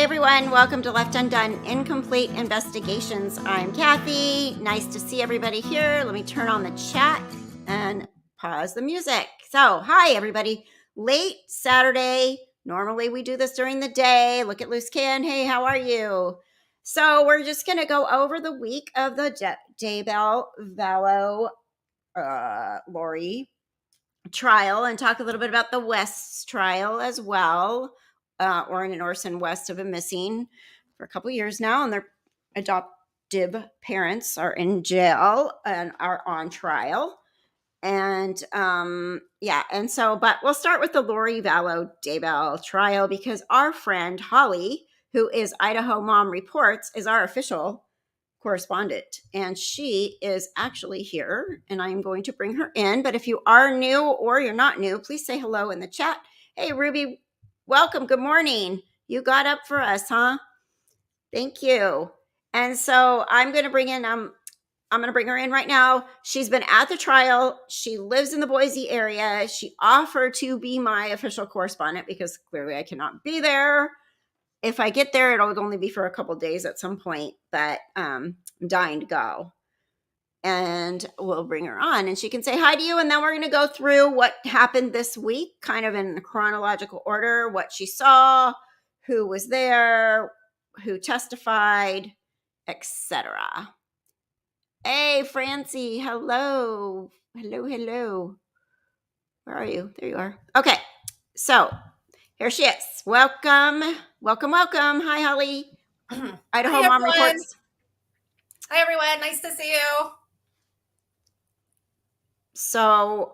Hey everyone, welcome to Left Undone Incomplete Investigations. I'm Kathy. Nice to see everybody here. Let me turn on the chat and pause the music. So, hi everybody. Late Saturday. Normally we do this during the day. Look at Loose Can. Hey, how are you? So, we're just going to go over the week of the Daybell Lori trial and talk a little bit about the West's trial as well. Orrin and Orson West have been missing for a couple years now, and their adoptive parents are in jail and are on trial. And but we'll start with the lori-vallow-Daybell trial because our friend Holly, who is Idaho Mom Reports, is our official correspondent, and she is actually here, and I'm going to bring her in. But if you are new or you're not new, please say hello in the chat. Hey Ruby, welcome. Good morning. You got up for us, huh? Thank you. And so I'm going to bring her in right now. She's been at the trial. She lives in the Boise area. She offered to be my official correspondent because clearly I cannot be there. If I get there, it'll only be for a couple days at some point, but I'm dying to go. And we'll bring her on and she can say hi to you. And then we're going to go through what happened this week, kind of in chronological order, what she saw, who was there, who testified, etc. Hey, Francie. Hello. Hello. Where are you? There you are. Okay. So here she is. Welcome. Hi, Holly. Idaho Hi, Mom Reports. Hi, everyone. Nice to see you. So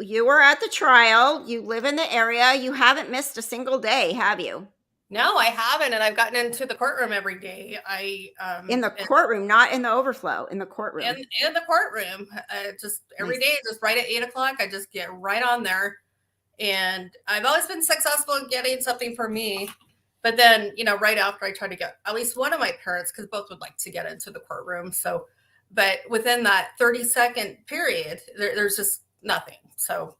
you were at the trial. You live in the area. You haven't missed a single day, have you? No, I haven't, and I've gotten into the courtroom every day. In the courtroom, not in the overflow. In the courtroom. In the courtroom, just every day, just right at 8:00. I just get right on there, and I've always been successful in getting something for me. But then, right after, I try to get at least one of my parents, because both would like to get into the courtroom. So, but within that 30-second period, there's just nothing. So.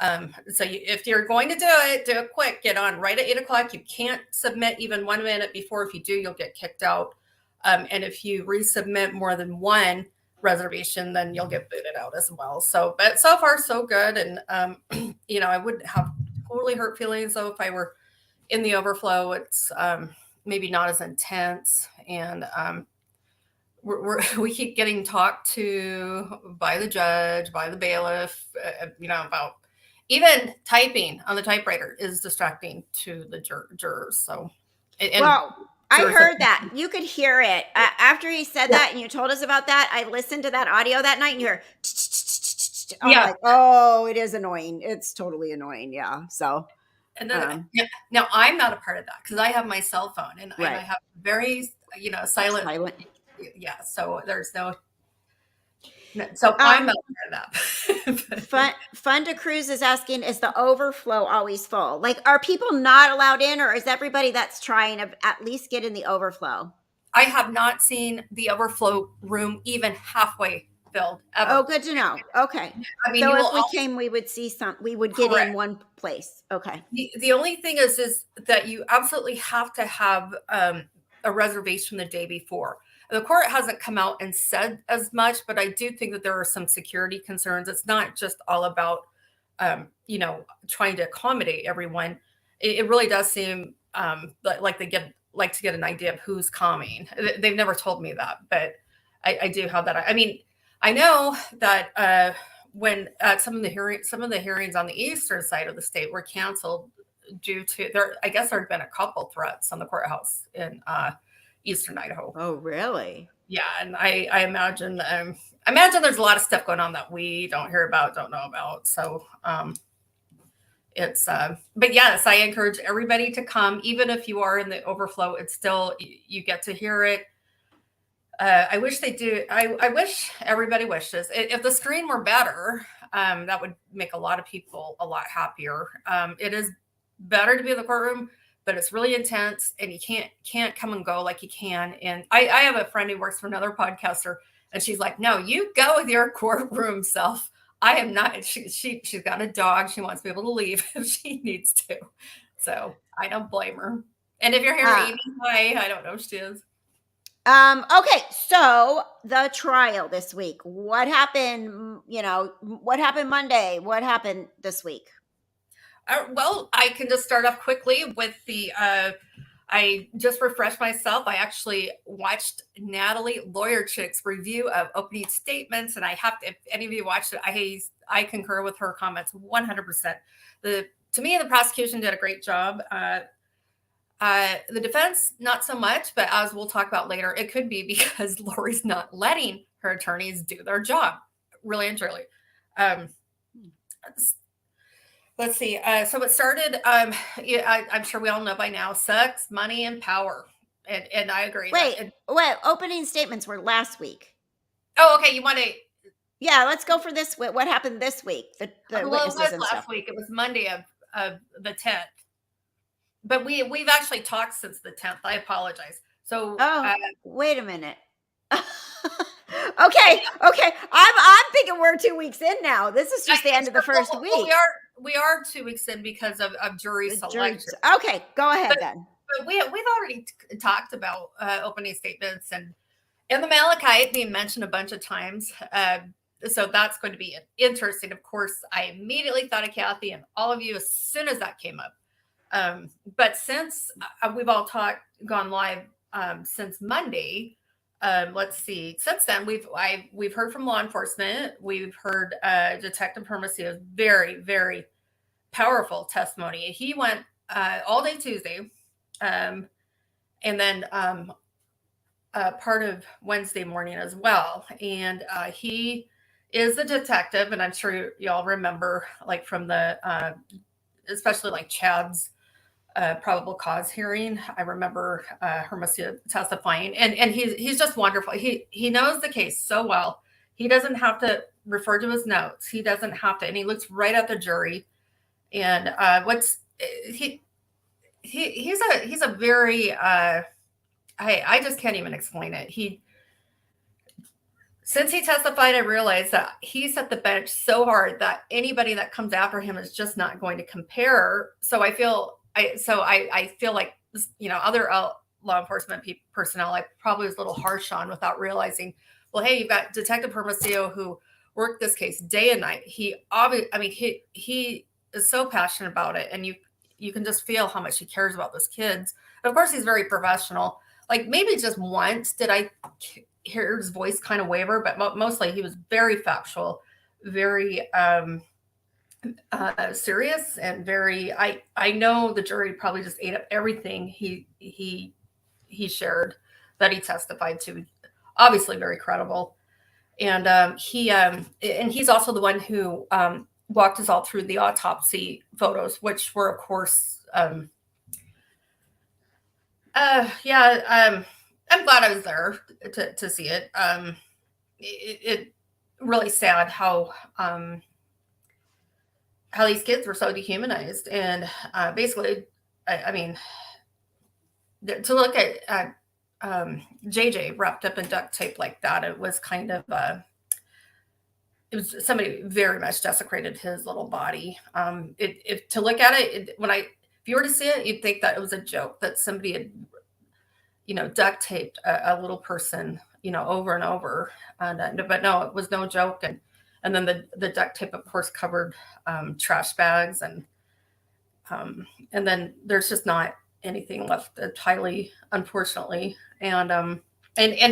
If you're going to do it quick. Get on right at 8:00. You can't submit even 1 minute before. If you do, you'll get kicked out. And if you resubmit more than one reservation, then you'll get booted out as well. So, but so far so good. And, I wouldn't have totally hurt feelings though if I were in the overflow. It's maybe not as intense. And we keep getting talked to by the judge, by the bailiff, about even typing on the typewriter is distracting to the jurors. So, I heard that. You could hear it after he said that, and you told us about that. I listened to that audio that night, and you hear, like, oh, it is annoying. It's totally annoying. Yeah. So, and then now I'm not a part of that because I have my cell phone and I have very, silent. Yeah. So there's no. So I'm not aware of that. Funda Cruz is asking, is the overflow always full? Like, are people not allowed in, or is everybody that's trying to at least get in the overflow? I have not seen the overflow room even halfway filled ever. Oh, good to know. Okay. I mean, so if we came, we would see we would get in one place. Okay. The only thing is that you absolutely have to have a reservation the day before. The court hasn't come out and said as much, but I do think that there are some security concerns. It's not just all about, trying to accommodate everyone. It really does seem like they like to get an idea of who's coming. They've never told me that, but I do have that. I mean, I know that when some of the hearings on the eastern side of the state were canceled due to I guess there had been a couple threats on the courthouse in eastern Idaho. Oh, really? Yeah, and I imagine there's a lot of stuff going on that we don't hear about, don't know about. So it's but yes, I encourage everybody to come, even if you are in the overflow. It's still, you get to hear it. I wish they do. I wish everybody wishes if the screen were better. That would make a lot of people a lot happier. It is better to be in the courtroom, but it's really intense and you can't come and go like you can. And I have a friend who works for another podcaster, and she's like, no, you go with your courtroom self. I am not. She's got a dog. She wants to be able to leave if she needs to. So I don't blame her. And if you're here, Amy, hi. I don't know if she is. Okay, so the trial this week. What happened? What happened Monday? What happened this week? Well, I can just start off quickly with the. I just refreshed myself. I actually watched Natalie Lawyer Chick's review of opening statements, and I have to. If any of you watched it, I concur with her comments 100%. To me, the prosecution did a great job. The defense, not so much, but as we'll talk about later, it could be because Lori's not letting her attorneys do their job, really and truly. Let's see. So it started. I'm sure we all know by now: sex, money, and power. And I agree. Wait. Opening statements were last week. Oh, okay. You want to? Yeah, let's go for this. What happened this week? The Well, it witnesses was and last stuff. week. It was Monday of the 10th. But we've actually talked since the 10th. I apologize. So wait a minute. Okay. I'm thinking we're 2 weeks in now. This is just the end of the first week. Well, we are 2 weeks in because of jury selection. Okay, go ahead then. But we've already talked about opening statements and the Malachite being mentioned a bunch of times. So that's going to be interesting. Of course, I immediately thought of Kathy and all of you as soon as that came up. But since we've all gone live since Monday, let's see. Since then, we've heard from law enforcement. We've heard Detective Hermosillo's very, very powerful testimony. He went all day Tuesday, and then part of Wednesday morning as well. And he is a detective, and I'm sure y'all remember, like from the, especially like Chad's probable cause hearing. I remember Hermosillo testifying, and he's just wonderful. He knows the case so well. He doesn't have to refer to his notes. He doesn't have to, and he looks right at the jury. And he's a very I just can't even explain it. Since he testified, I realized that he set the bench so hard that anybody that comes after him is just not going to compare. So I feel like, other law enforcement personnel, I probably was a little harsh on without realizing, well, hey, you've got Detective Hermosillo who worked this case day and night. He is so passionate about it, and you can just feel how much he cares about those kids. But of course, he's very professional. Like maybe just once did I hear his voice kind of waver, but mostly he was very factual, very serious, and very. I know the jury probably just ate up everything he shared that he testified to. Obviously, very credible, and he's also the one who walked us all through the autopsy photos, which were, of course, I'm glad I was there to see it. It really sad how these kids were so dehumanized, and basically, I mean, to look at JJ wrapped up in duct tape like that, it was kind of it was somebody very much desecrated his little body. If to look at it, if you were to see it, you'd think that it was a joke, that somebody had duct taped a little person, over and over. But no, it was no joke. And then the duct tape, of course, covered trash bags, and then there's just not anything left entirely, unfortunately. And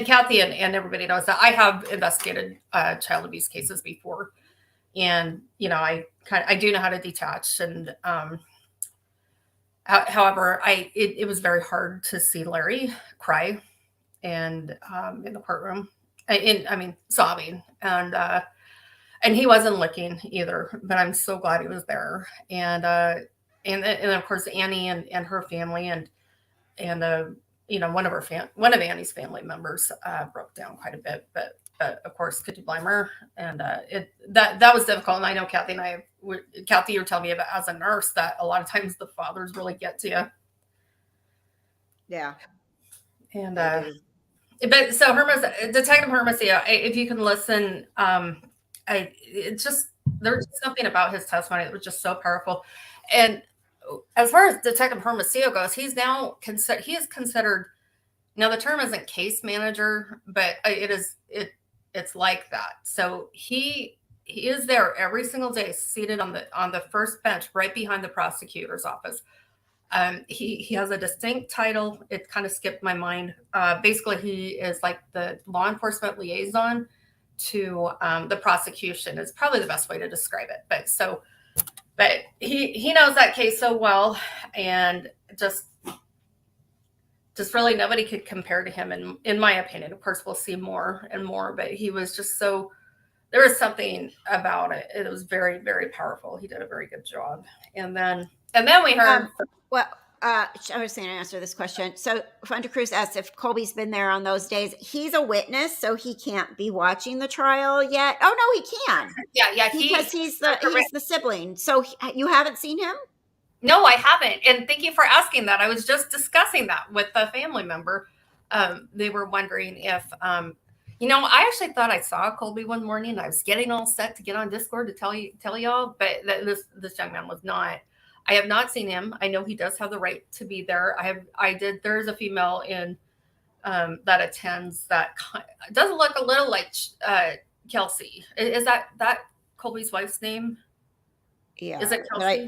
Kathy and everybody knows that I have investigated child abuse cases before, and I do know how to detach. And however, it was very hard to see Larry cry, and in the courtroom, sobbing, and he wasn't looking either. But I'm so glad he was there, and of course Annie and her family, and one of Annie's family members broke down quite a bit, but of course, could you blame her? And that was difficult. And I know Kathy and Kathy, you're telling me about, as a nurse, that a lot of times the fathers really get to you. Yeah. And but so Detective Hermosillo, if you can listen, it's just, there was something about his testimony that was just so powerful. And as far as Detective Hermosillo goes, he is considered, now the term isn't case manager, but it's like that. So he is there every single day, seated on the first bench right behind the prosecutor's office. He has a distinct title. It kind of skipped my mind. Basically, he is like the law enforcement liaison to the prosecution. Is probably the best way to describe it. But he knows that case so well, and just really nobody could compare to him in my opinion. Of course, we'll see more and more, but he was just so, there was something about it. It was very, very powerful. He did a very good job. And then we heard. I was going to answer this question. So Funda Cruz asks if Colby's been there on those days. He's a witness, so he can't be watching the trial yet. Oh no, he can. Yeah, because he's the sibling. So you haven't seen him? No, I haven't. And thank you for asking that. I was just discussing that with a family member. They were wondering if, I actually thought I saw Colby one morning. I was getting all set to get on Discord to tell y'all, but this young man was not. I have not seen him. I know he does have the right to be there. There's a female in that attends that doesn't look a little like Kelsey. Is that Colby's wife's name? Yeah. Is it Kelsey?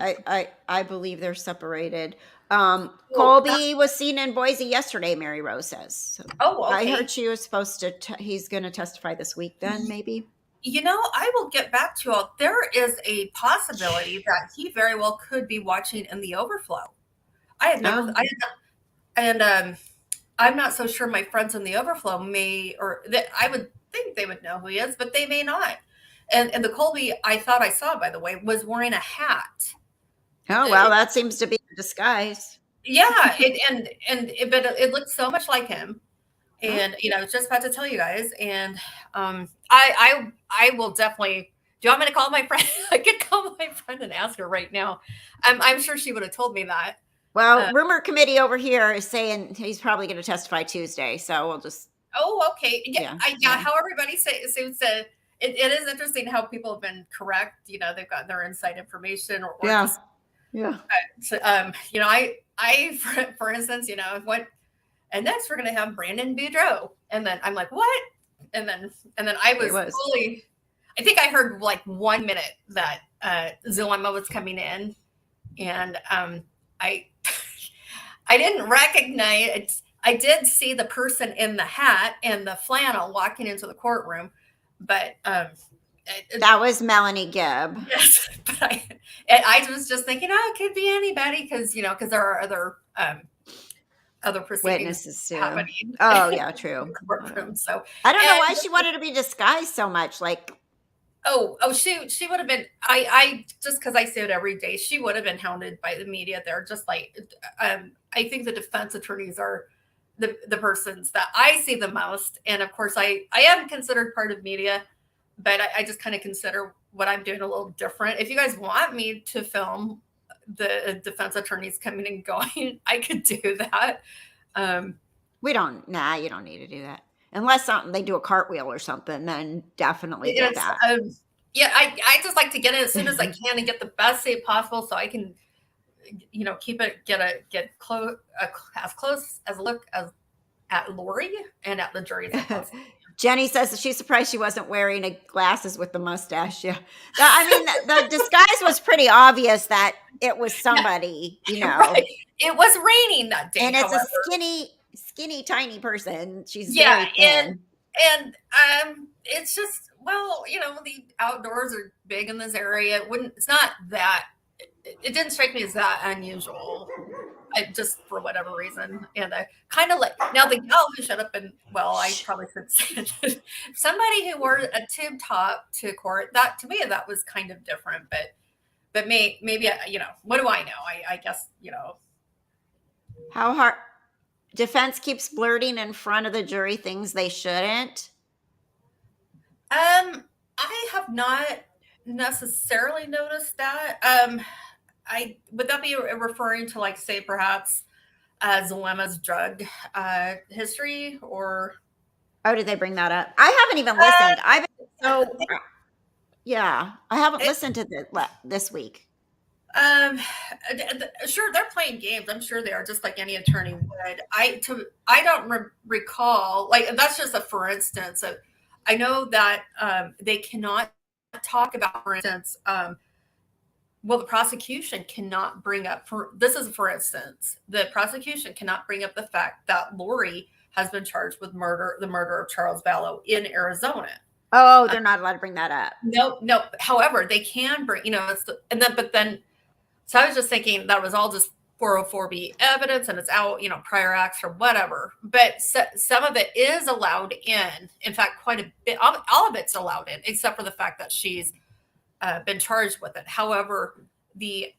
I believe they're separated. Colby was seen in Boise yesterday, Mary Rose says. So okay. I heard she was supposed to, he's going to testify this week then, maybe. I will get back to you all. There is a possibility that he very well could be watching in the overflow. I'm not so sure my friends in the overflow may, or that I would think they would know who he is, but they may not. And the Colby I thought I saw, by the way, was wearing a hat. Oh, well, that seems to be a disguise. Yeah, but it looked so much like him. And I was just about to tell you guys, and I will definitely. Do you want me to call my friend? I could call my friend and ask her right now. I'm sure she would have told me that. Well, rumor committee over here is saying he's probably going to testify Tuesday, so we'll just. Oh, okay. Yeah. How everybody seems to. It is interesting how people have been correct. They've got their inside information, or just, So, I for instance, what. And next we're going to have Brandon Boudreaux. And then I'm like, what? And then I was fully, I think I heard like 1 minute that Zulema was coming in. And I didn't recognize it. I did see the person in the hat and the flannel walking into the courtroom, but that was Melanie Gibb. Yes, but I was just thinking, it could be anybody because there are other proceedings happening. Oh yeah, true. Courtroom. So I don't know why she wanted to be disguised so much. Like, she would have been. I just because I see it every day, she would have been hounded by the media. They're just like, I think the defense attorneys are the persons that I see the most, and of course, I am considered part of media, but I just kind of consider what I'm doing a little different. If you guys want me to film the defense attorneys coming and going, I could do that. You don't need to do that unless they do a cartwheel or something. Then definitely do that. I just like to get it as soon as I can and get the best seat possible so I can, keep it, get close, as close as a look as at Lori and at the jury as possible. Jenny says that she's surprised she wasn't wearing glasses with the mustache. Yeah. I mean, the disguise was pretty obvious that it was somebody, Right. It was raining that day. And it's a skinny, tiny person. She's very thin. And it's just, the outdoors are big in this area. It's not that, it didn't strike me as that unusual. Just for whatever reason. And I kind of now the gal who showed up I probably should say it. Somebody who wore a tube top to court, that to me, that was kind of different, but maybe, what do I know? I guess, How hard defense keeps blurting in front of the jury things they shouldn't. I have not necessarily noticed that. Would that be referring to say perhaps Zulema's drug history or? Oh, did they bring that up? I haven't even listened. I haven't listened to this week. Um, sure, they're playing games. I'm sure they are, just like any attorney would. I don't recall, like, that's just a for instance. I know that they cannot talk about, for instance, well, the prosecution cannot bring up, this is for instance, the prosecution cannot bring up the fact that Lori has been charged with the murder of Charles Vallow in Arizona. Oh, they're not allowed to bring that up. No. However, they can bring, but then, so I was just thinking that was all just 404B evidence and it's out, prior acts or whatever. But some of it is allowed in. In fact, quite a bit, all of it's allowed in, except for the fact that she's been charged with it. However, the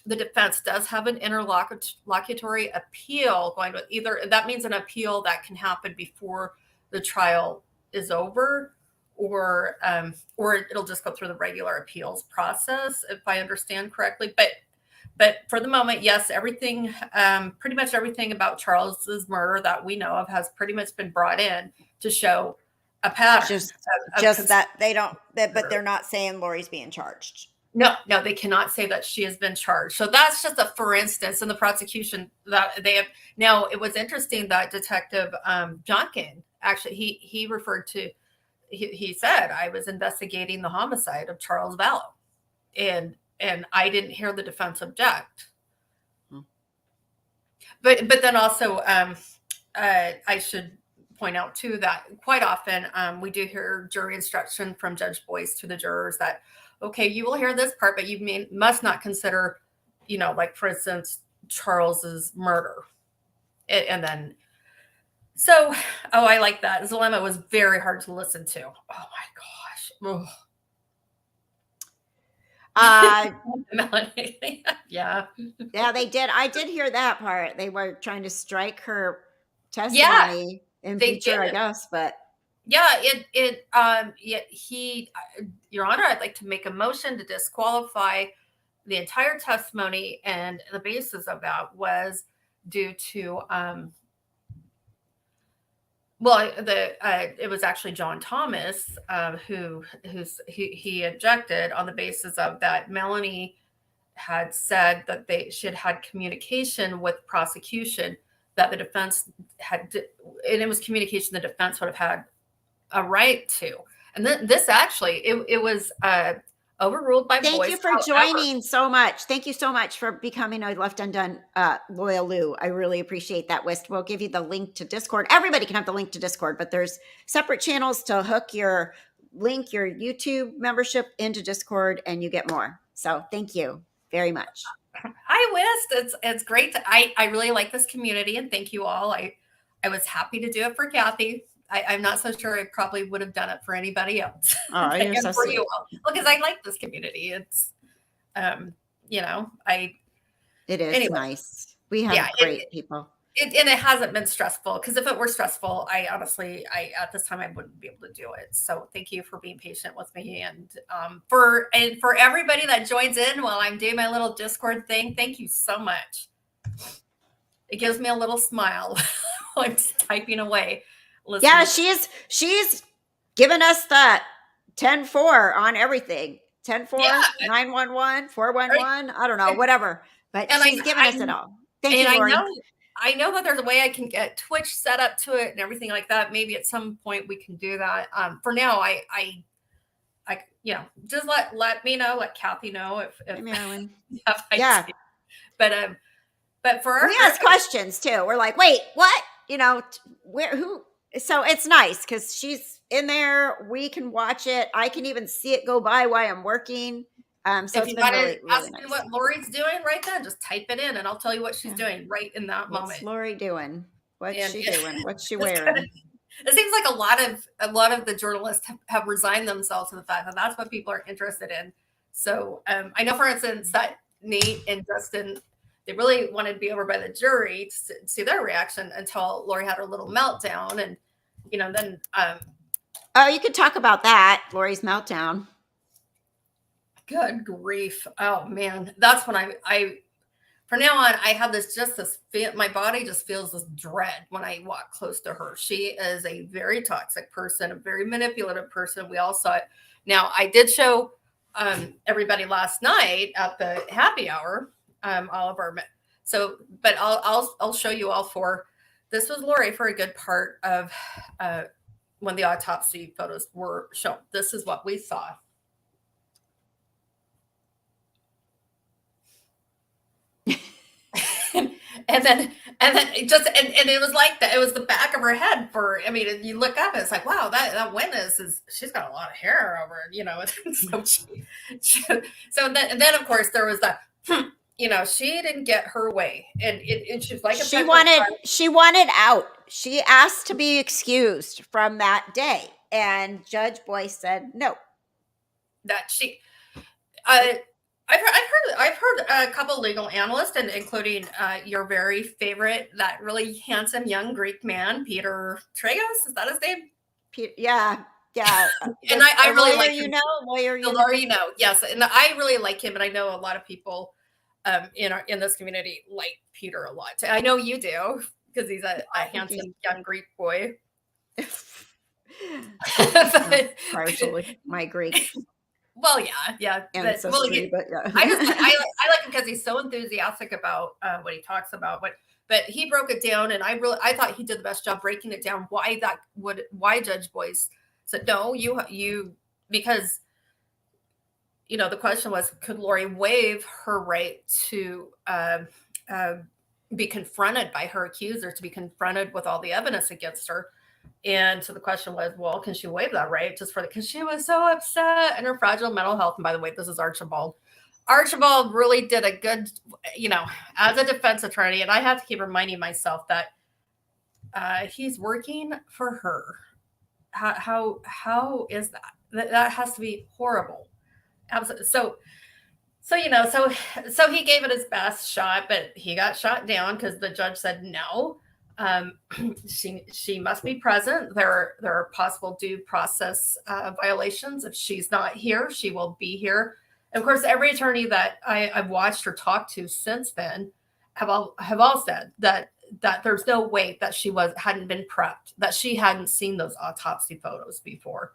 defense does have an interlocutory appeal going with either. That means an appeal that can happen before the trial is over, or it'll just go through the regular appeals process, if I understand correctly. But for the moment, yes, everything, pretty much everything about Charles's murder that we know of has pretty much been brought in to show a pattern. Just that they don't, but they're not saying Lori's being charged. No, they cannot say that she has been charged. So that's just a for instance in the prosecution that they have. Now, it was interesting that Detective Jacqueline, actually, he referred to, he said, I was investigating the homicide of Charles Vallow, and I didn't hear the defense object. But then also, I should point out too that quite often we do hear jury instruction from Judge Boyce to the jurors that, okay, you will hear this part, but you must not consider, like, for instance, Charles's murder. And then, so, I like that. Zulema was very hard to listen to. Oh my gosh. Melanie. Yeah, they did. I did hear that part. They were trying to strike her testimony in future, I guess, but yeah, Your Honor, I'd like to make a motion to disqualify the entire testimony, and the basis of that was due to it was actually John Thomas who objected on the basis of that Melanie had said that she had communication with prosecution that the defense had, and it was communication the defense would have had a right to. And then this actually, it was overruled by Boyce. Thank you for joining so much. Thank you so much for becoming a Left Undone loyal Lou. I really appreciate that, West. We'll give you the link to Discord. Everybody can have the link to Discord, but there's separate channels to hook your YouTube membership into Discord, and you get more. So thank you very much. Hi, West. It's great. I really like this community, and thank you all. I was happy to do it for Kathy. I'm not so sure I probably would have done it for anybody else. Oh, you're so sweet. You all. Well, because I like this community. It's, it is nice. We have great people. And it hasn't been stressful, because if it were stressful, at this time I wouldn't be able to do it. So thank you for being patient with me, and for everybody that joins in while I'm doing my little Discord thing. Thank you so much. It gives me a little smile while I'm just typing away. Listening. Yeah, she's given us that 10-4 on everything. 10-4, 911, 411. I don't know, whatever. But she's given us it all. Thank you, Lori. I know that there's a way I can get Twitch set up to it and everything like that. Maybe at some point we can do that. For now, I just let me know, let Kathy know if Marilyn. yeah. But for we ask questions too. We're like, wait, what? Who? So it's nice because she's in there. We can watch it. I can even see it go by while I'm working. So if you got to ask me what Lori's doing right then, just type it in and I'll tell you what she's doing right in that moment. What's Lori doing? What's she doing? What's she wearing? It seems like a lot of the journalists have resigned themselves to the fact that that's what people are interested in. So I know, for instance, that Nate and Justin, they really wanted to be over by the jury to see their reaction until Lori had her little meltdown. And, then. Oh, you could talk about that, Lori's meltdown. Good grief. Oh, man. That's when I from now on, I have my body just feels this dread when I walk close to her. She is a very toxic person, a very manipulative person. We all saw it. Now, I did show everybody last night at the happy hour. All of our but I'll show you all four. This was Lori for a good part of when the autopsy photos were shown. This is what we saw. and then it was like that. It was the back of her head for, I mean, you look up and it's like, wow, that witness she's got a lot of hair over it, you know. So then of course there was that, she didn't get her way, and she's like, she wanted out. She asked to be excused from that day, and Judge Boyce said no. That I've heard a couple legal analysts, and including your very favorite, that really handsome young Greek man, Peter Trazelle. Is that his name? Yeah. And I really like him. Lawyer, yes, and I really like him, and I know a lot of people in this community like Peter a lot. I know you do, because he's a handsome young Greek boy. Partially my Greek. Well, yeah. Ancestry, but yeah. I like him because he's so enthusiastic about what he talks about. But he broke it down, and I thought he did the best job breaking it down. Why Judge Boyce said no, you because the question was, could Lori waive her right to be confronted by her accuser, to be confronted with all the evidence against her? And so the question was, well, can she waive that right just because she was so upset and her fragile mental health? And by the way, this is Archibald. Archibald really did a good, as a defense attorney, and I have to keep reminding myself that he's working for her. How is that? That has to be horrible. Absolutely. So he gave it his best shot, but he got shot down because the judge said no. She must be present. There are possible due process violations. If she's not here, she will be here. And of course, every attorney that I've watched or talked to since then have all said that there's no way that she hadn't been prepped, that she hadn't seen those autopsy photos before.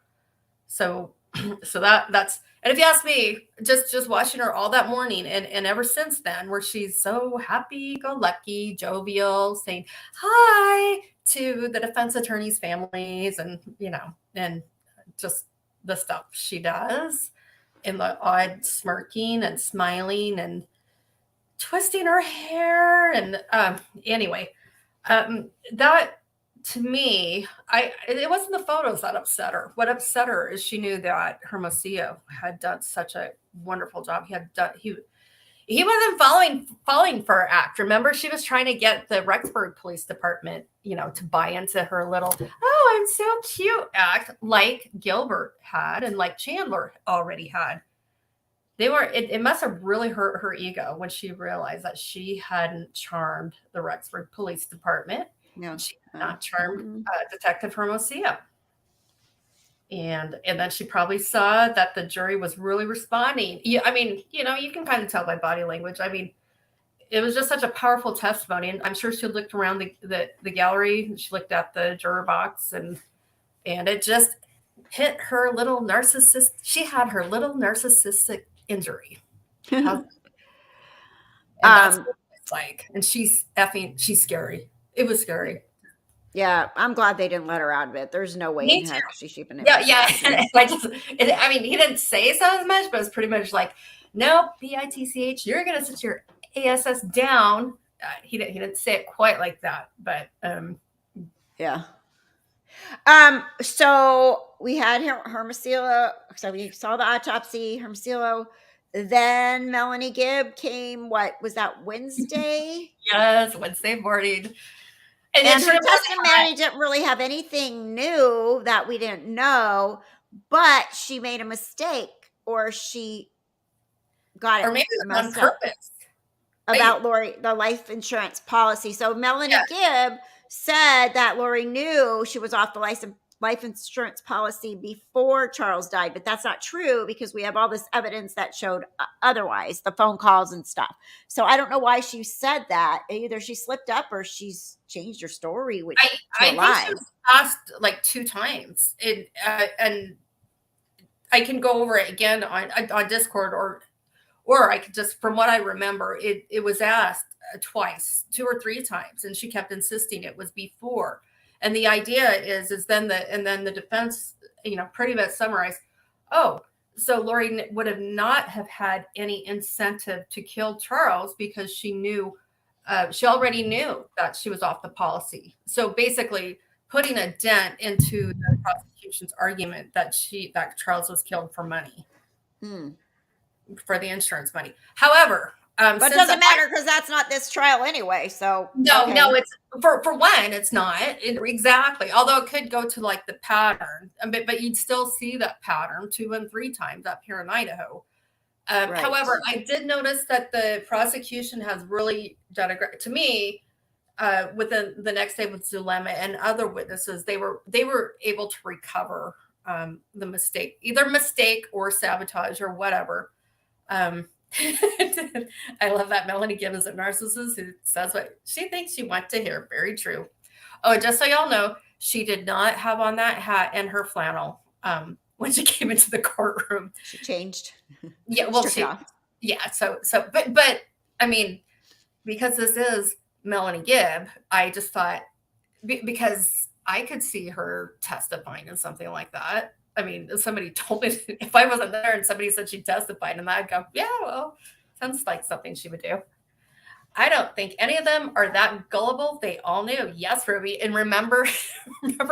So that's, and if you ask me, just watching her all that morning and ever since then, where she's so happy-go-lucky, jovial, saying hi to the defense attorneys' families, and and just the stuff she does, and the odd smirking and smiling and twisting her hair, and anyway, that. To me, it wasn't the photos that upset her. What upset her is she knew that Hermosillo had done such a wonderful job. He wasn't falling for her act. Remember, she was trying to get the Rexburg Police Department, to buy into her little, oh, I'm so cute act, like Gilbert had and like Chandler already had. It must have really hurt her ego when she realized that she hadn't charmed the Rexburg Police Department. No, she had not charmed Detective Hermosillo. And then she probably saw that the jury was really responding. I mean, you can kind of tell by body language. I mean, it was just such a powerful testimony. And I'm sure she looked around the gallery, and she looked at the juror box, and it just hit her little narcissist. She had her little narcissistic injury. And that's what it's like. And she's scary. It was scary. Yeah, I'm glad they didn't let her out of it. There's no way in heck she's keeping it. Yeah. He didn't say so as much, but it's pretty much like, no, BITCH, you're gonna sit your ASS down. He didn't say it quite like that, but yeah. So we had Hermosillo. So we saw the autopsy, Hermosillo. Then Melanie Gibb came. What was that, Wednesday? Yes, Wednesday morning. And her testimony didn't really have anything new that we didn't know, but she made a mistake, or she got it, or maybe on purpose, about Lori, the life insurance policy. So Melanie Gibb said that Lori knew she was off the life insurance policy before Charles died, but that's not true, because we have all this evidence that showed otherwise, the phone calls and stuff. So I don't know why she said that. Either she slipped up or she's changed her story, which I think she was asked like 2 times, and I can go over it again on Discord, or I could just, from what I remember, it was asked twice, 2 or 3 times, and she kept insisting it was before. And the idea is then the defense, pretty much summarized, oh, so Lori would have not have had any incentive to kill Charles because she already knew that she was off the policy. So basically, putting a dent into the prosecution's argument that Charles was killed for money, for the insurance money. However, but it doesn't matter because that's not this trial anyway. So no, okay. no, it's for one, it's not exactly. Although it could go to like the pattern, but you'd still see that pattern 2 and 3 times up here in Idaho. Right. However, I did notice that the prosecution has really done a great, to me, within the next day with Zulema and other witnesses, they were able to recover the mistake, either mistake or sabotage or whatever. I love that Melanie Gibb is a narcissist who says what she thinks you want to hear. Very true. Oh, just so y'all know, she did not have on that hat and her flannel when she came into the courtroom. She changed. Yeah, well, yeah. So, but I mean, because this is Melanie Gibb, I just thought, because I could see her testifying in something like that. I mean, if somebody told me, if I wasn't there and somebody said she testified, and I'd go, yeah, well, sounds like something she would do. I don't think any of them are that gullible. They all knew. Yes, Ruby. And remember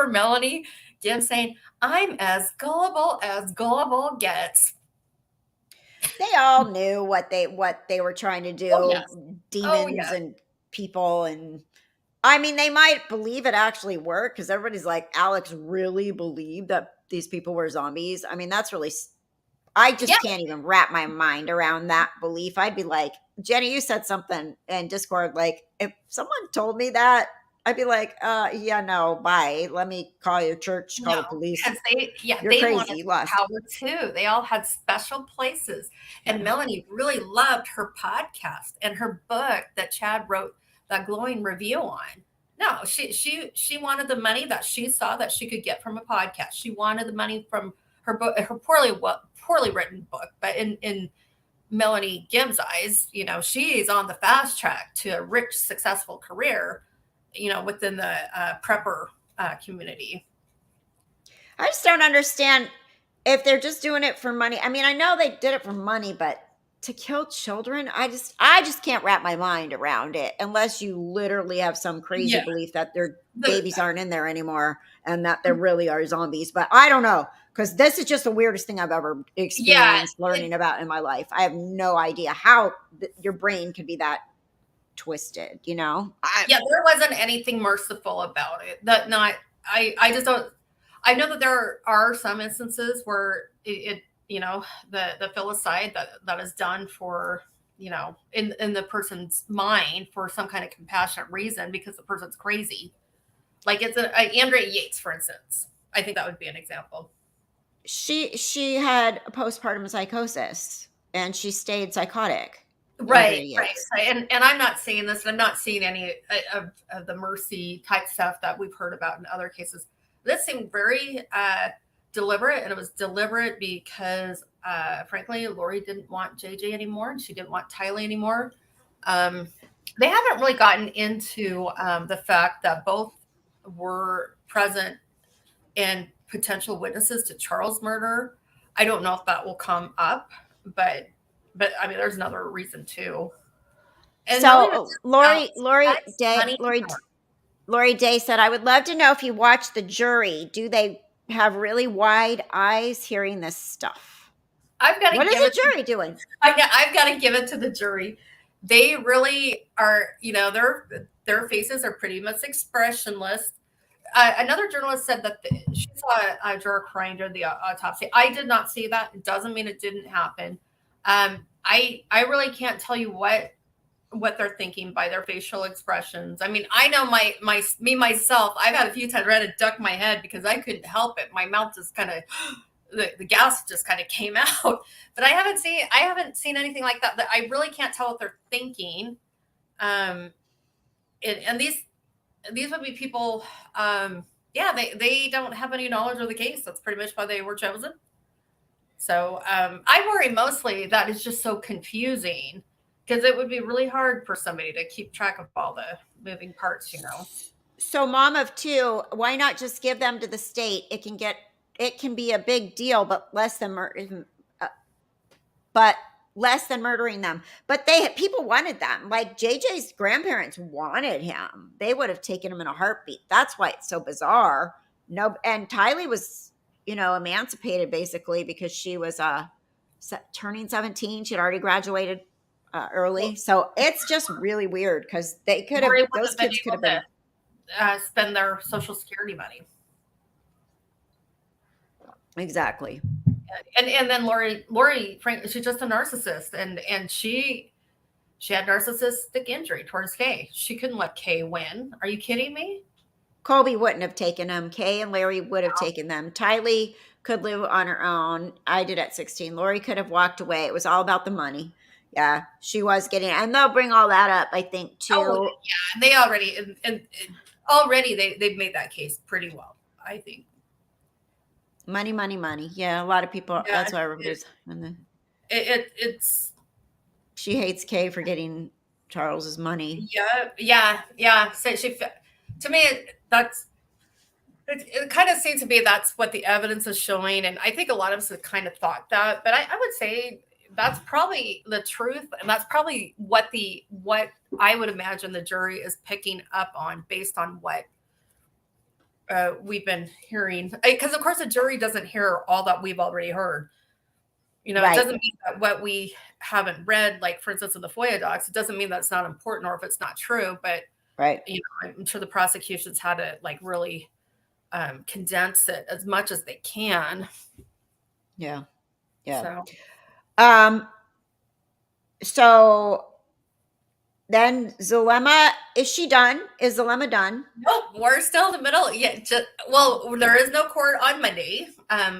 Melanie Gibb saying, I'm as gullible gets. They all knew what they were trying to do. Oh, yes. Demons and people, and I mean, they might believe it actually worked because everybody's like, Alex really believed that these people were zombies. I mean, that's really, I just can't even wrap my mind around that belief. I'd be like, Jenny, you said something in Discord, like, if someone told me that, I'd be like, yeah, no, bye. Let me call your church, call the police. You're crazy. Power too. They all had special places. And Melanie really loved her podcast and her book that Chad wrote that glowing review on. No, she wanted the money that she saw that she could get from a podcast. She wanted the money from her book, her poorly written book. But in Melanie Gibb's eyes, she's on the fast track to a rich, successful career, within the prepper community. I just don't understand if they're just doing it for money. I mean, I know they did it for money, but to kill children, I just can't wrap my mind around it unless you literally have some crazy belief that their babies aren't in there anymore and that there really are zombies. But I don't know, because this is just the weirdest thing I've ever experienced learning about in my life. I have no idea how your brain could be that twisted, there wasn't anything merciful about it. I just don't. I know that there are some instances where it the filicide that is done for, in the person's mind for some kind of compassionate reason because the person's crazy. Like it's Andrea Yates, for instance. I think that would be an example. She had a postpartum psychosis and she stayed psychotic. Right. And I'm not saying this, and I'm not seeing any of the mercy type stuff that we've heard about in other cases. This seemed very deliberate, and it was deliberate because, frankly, Lori didn't want JJ anymore, and she didn't want Tylee anymore. They haven't really gotten into the fact that both were present and potential witnesses to Charles' murder. I don't know if that will come up, but I mean, there's another reason too. And so Lori Day said, I would love to know if you watch the jury, do they have really wide eyes hearing this stuff? What is the jury doing? I've got to give it to the jury. They really are, their faces are pretty much expressionless. Another journalist said that she saw a juror crying during the autopsy. I did not see that. It doesn't mean it didn't happen. I really can't tell you what they're thinking by their facial expressions. I mean, I know myself, I've had a few times where I had to duck my head because I couldn't help it. My mouth just kind of, the gas just kind of came out. But I haven't seen anything like that. That I really can't tell what they're thinking. And these would be people, they don't have any knowledge of the case. That's pretty much why they were chosen. So I worry mostly that it's just so confusing because it would be really hard for somebody to keep track of all the moving parts, you know. So mom of two, why not just give them to the state? It can be a big deal, but less than murdering them. But people wanted them. Like JJ's grandparents wanted him. They would have taken him in a heartbeat. That's why it's so bizarre. No, and Tylee was, emancipated basically because she was turning 17. She'd already graduated early. So it's just really weird because Lori wouldn't those have been kids could able have been. to spend their Social Security money. Exactly. And then Lori, frankly, she's just a narcissist, and she had narcissistic injury towards Kay. She couldn't let Kay win. Are you kidding me? Colby wouldn't have taken them. Kay and Larry would have taken them. Tylee could live on her own. I did at 16. Lori could have walked away. It was all about the money. Yeah, she was getting, and they'll bring all that up, I think, too. Oh, yeah, and they already and already they've made that case pretty well, I think. Money, money, money. Yeah, a lot of people. Yeah, that's why everybody's. It's. She hates Kay for getting Charles's money. Yeah. So to me, it kind of seems to be that's what the evidence is showing, and I think a lot of us have kind of thought that, but I would say that's probably the truth, and that's probably what I would imagine the jury is picking up on based on what we've been hearing. Because of course the jury doesn't hear all that we've already heard. Right. It doesn't mean that what we haven't read, like for instance in the FOIA docs, it doesn't mean that's not important or if it's not true. But right, I'm sure the prosecution's had to like really condense it as much as they can. Yeah. So then Zulema, is she done? Is Zulema done? Nope, we're still in the middle. Yeah, there is no court on Monday.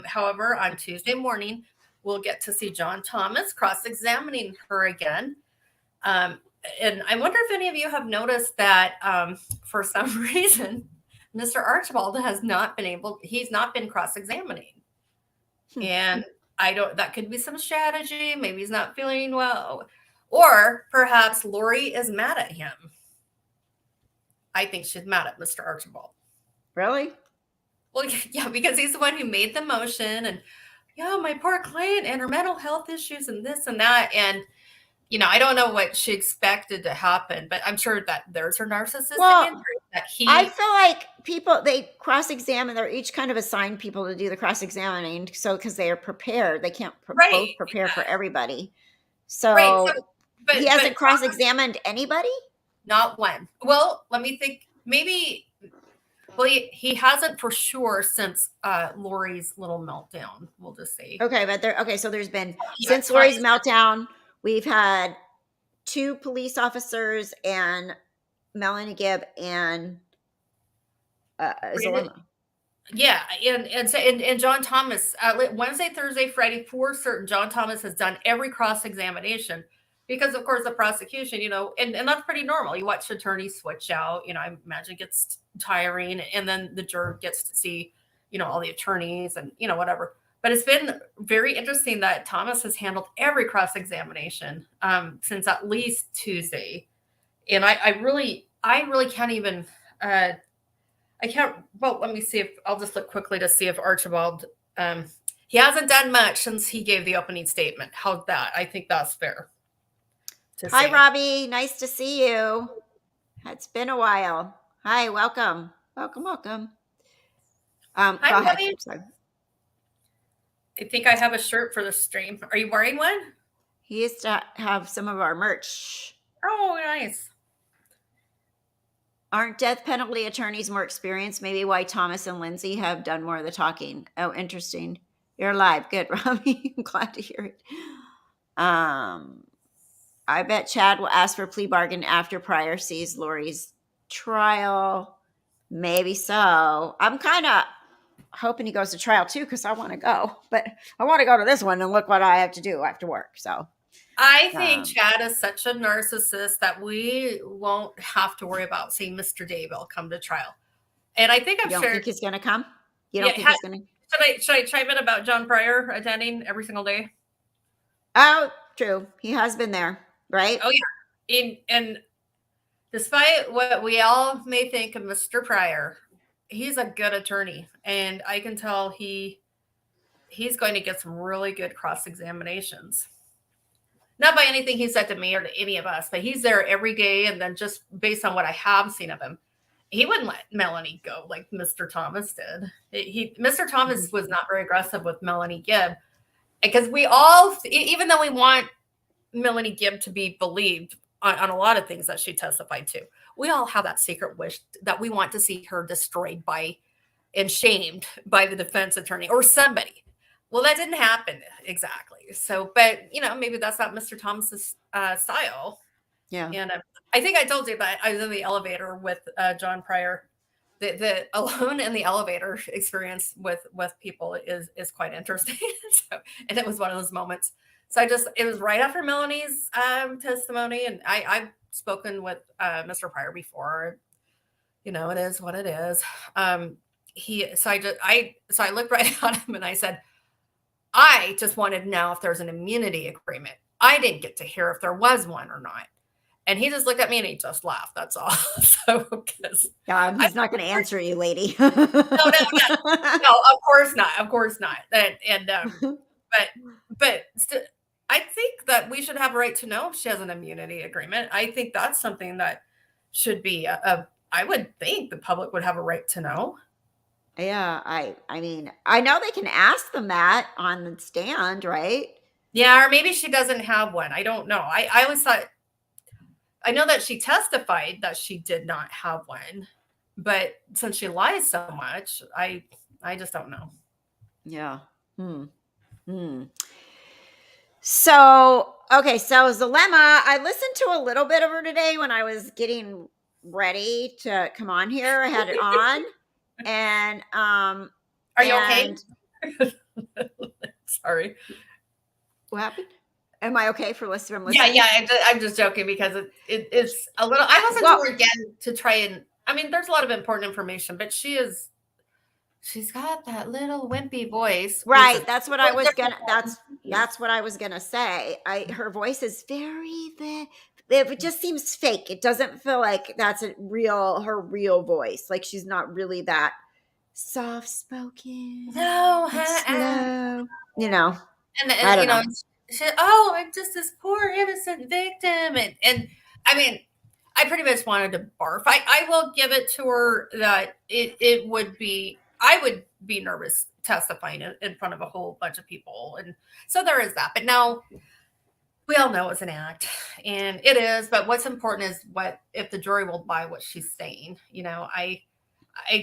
However, on Tuesday morning, we'll get to see John Thomas cross-examining her again. And I wonder if any of you have noticed that for some reason, Mr. Archibald has not been cross-examining. And that could be some strategy. Maybe he's not feeling well. Or perhaps Lori is mad at him. I think she's mad at Mr. Archibald. Really? Well, yeah, because he's the one who made the motion and, my poor client and her mental health issues and this and that. And, I don't know what she expected to happen, but I'm sure that there's her narcissistic injury. I feel like people, they cross-examine, they're each kind of assigned people to do the cross-examining. So, because they are prepared, they can't both prepare for everybody. So, but he hasn't cross-examined anybody? Not one. Well, let me think. Maybe, he hasn't for sure since Lori's little meltdown, we'll just say. Okay, but so there's been, since Lori's meltdown, we've had 2 police officers and Melanie Gibb and Zulema. Yeah, and John Thomas, Wednesday, Thursday, Friday, for certain, John Thomas has done every cross-examination because, of course, the prosecution, and that's pretty normal. You watch attorneys switch out, I imagine it gets tiring, and then the juror gets to see, all the attorneys and, whatever. But it's been very interesting that Thomas has handled every cross-examination since at least Tuesday. And I really can't even, let me see if, I'll just look quickly to see if Archibald, he hasn't done much since he gave the opening statement. How's that? I think that's fair. Hi, Robbie. Nice to see you. It's been a while. Hi, welcome. Welcome. Hi, go ahead. Sorry. I think I have a shirt for the stream. Are you wearing one? He used to have some of our merch. Oh, nice. Aren't death penalty attorneys more experienced? Maybe why Thomas and Lindsay have done more of the talking. Oh, interesting. You're live. Good, Robbie. I'm glad to hear it. I bet Chad will ask for a plea bargain after Pryor sees Lori's trial. Maybe so. I'm kind of hoping he goes to trial too because I want to go. But I want to go to this one and look what I have to do after work. So I think Chad is such a narcissist that we won't have to worry about seeing Mr. Daybell come to trial. And I think you don't think he's going to come? You don't think he's going to? Should I chime in about John Pryor attending every single day? Oh, true. He has been there, right? Oh yeah. And despite what we all may think of Mr. Pryor, he's a good attorney, and I can tell he's going to get some really good cross examinations. Not by anything he said to me or to any of us, but he's there every day. And then just based on what I have seen of him, he wouldn't let Melanie go like Mr. Thomas did. Mr. Thomas was not very aggressive with Melanie Gibb, because we all, even though we want Melanie Gibb to be believed on a lot of things that she testified to, we all have that secret wish that we want to see her destroyed by and shamed by the defense attorney or somebody. Well, that didn't happen exactly. So, but maybe that's not Mr. Thomas's style. Yeah. And I think I told you that I was in the elevator with John Pryor. The alone in the elevator experience with people is quite interesting. So, and it was one of those moments. So it was right after Melanie's testimony, and I've spoken with Mr. Pryor before. It is what it is. So I looked right at him and I said, I just wanted to know if there's an immunity agreement. I didn't get to hear if there was one or not. And he just looked at me and he just laughed. That's all. So, because he's not going to answer you, lady. no, of course not. Of course not. But I think that we should have a right to know if she has an immunity agreement. I think that's something that should be I would think the public would have a right to know. Yeah, I mean, I know they can ask them that on the stand, right? Yeah, or maybe she doesn't have one. I don't know. I always thought, I know that she testified that she did not have one, but since she lies so much, I just don't know. Yeah. So, okay, so Zulema, I listened to a little bit of her today when I was getting ready to come on here. I had it on. And are you okay? Sorry. What happened? Am I okay for listening? Yeah. I'm just joking because it's a little. I listened to her again to try and. I mean, there's a lot of important information, but she's got that little wimpy voice. Right. That's what I was gonna. That's what I was gonna say. Her voice is it just seems fake. It doesn't feel like that's her real voice. Like she's not really that soft spoken. No, slow. And I don't know. I'm just this poor innocent victim, and I mean, I pretty much wanted to barf. I will give it to her that it would be. I would be nervous testifying in front of a whole bunch of people, and so there is that. But now we all know it's an act, and it is. But what's important is if the jury will buy what she's saying. I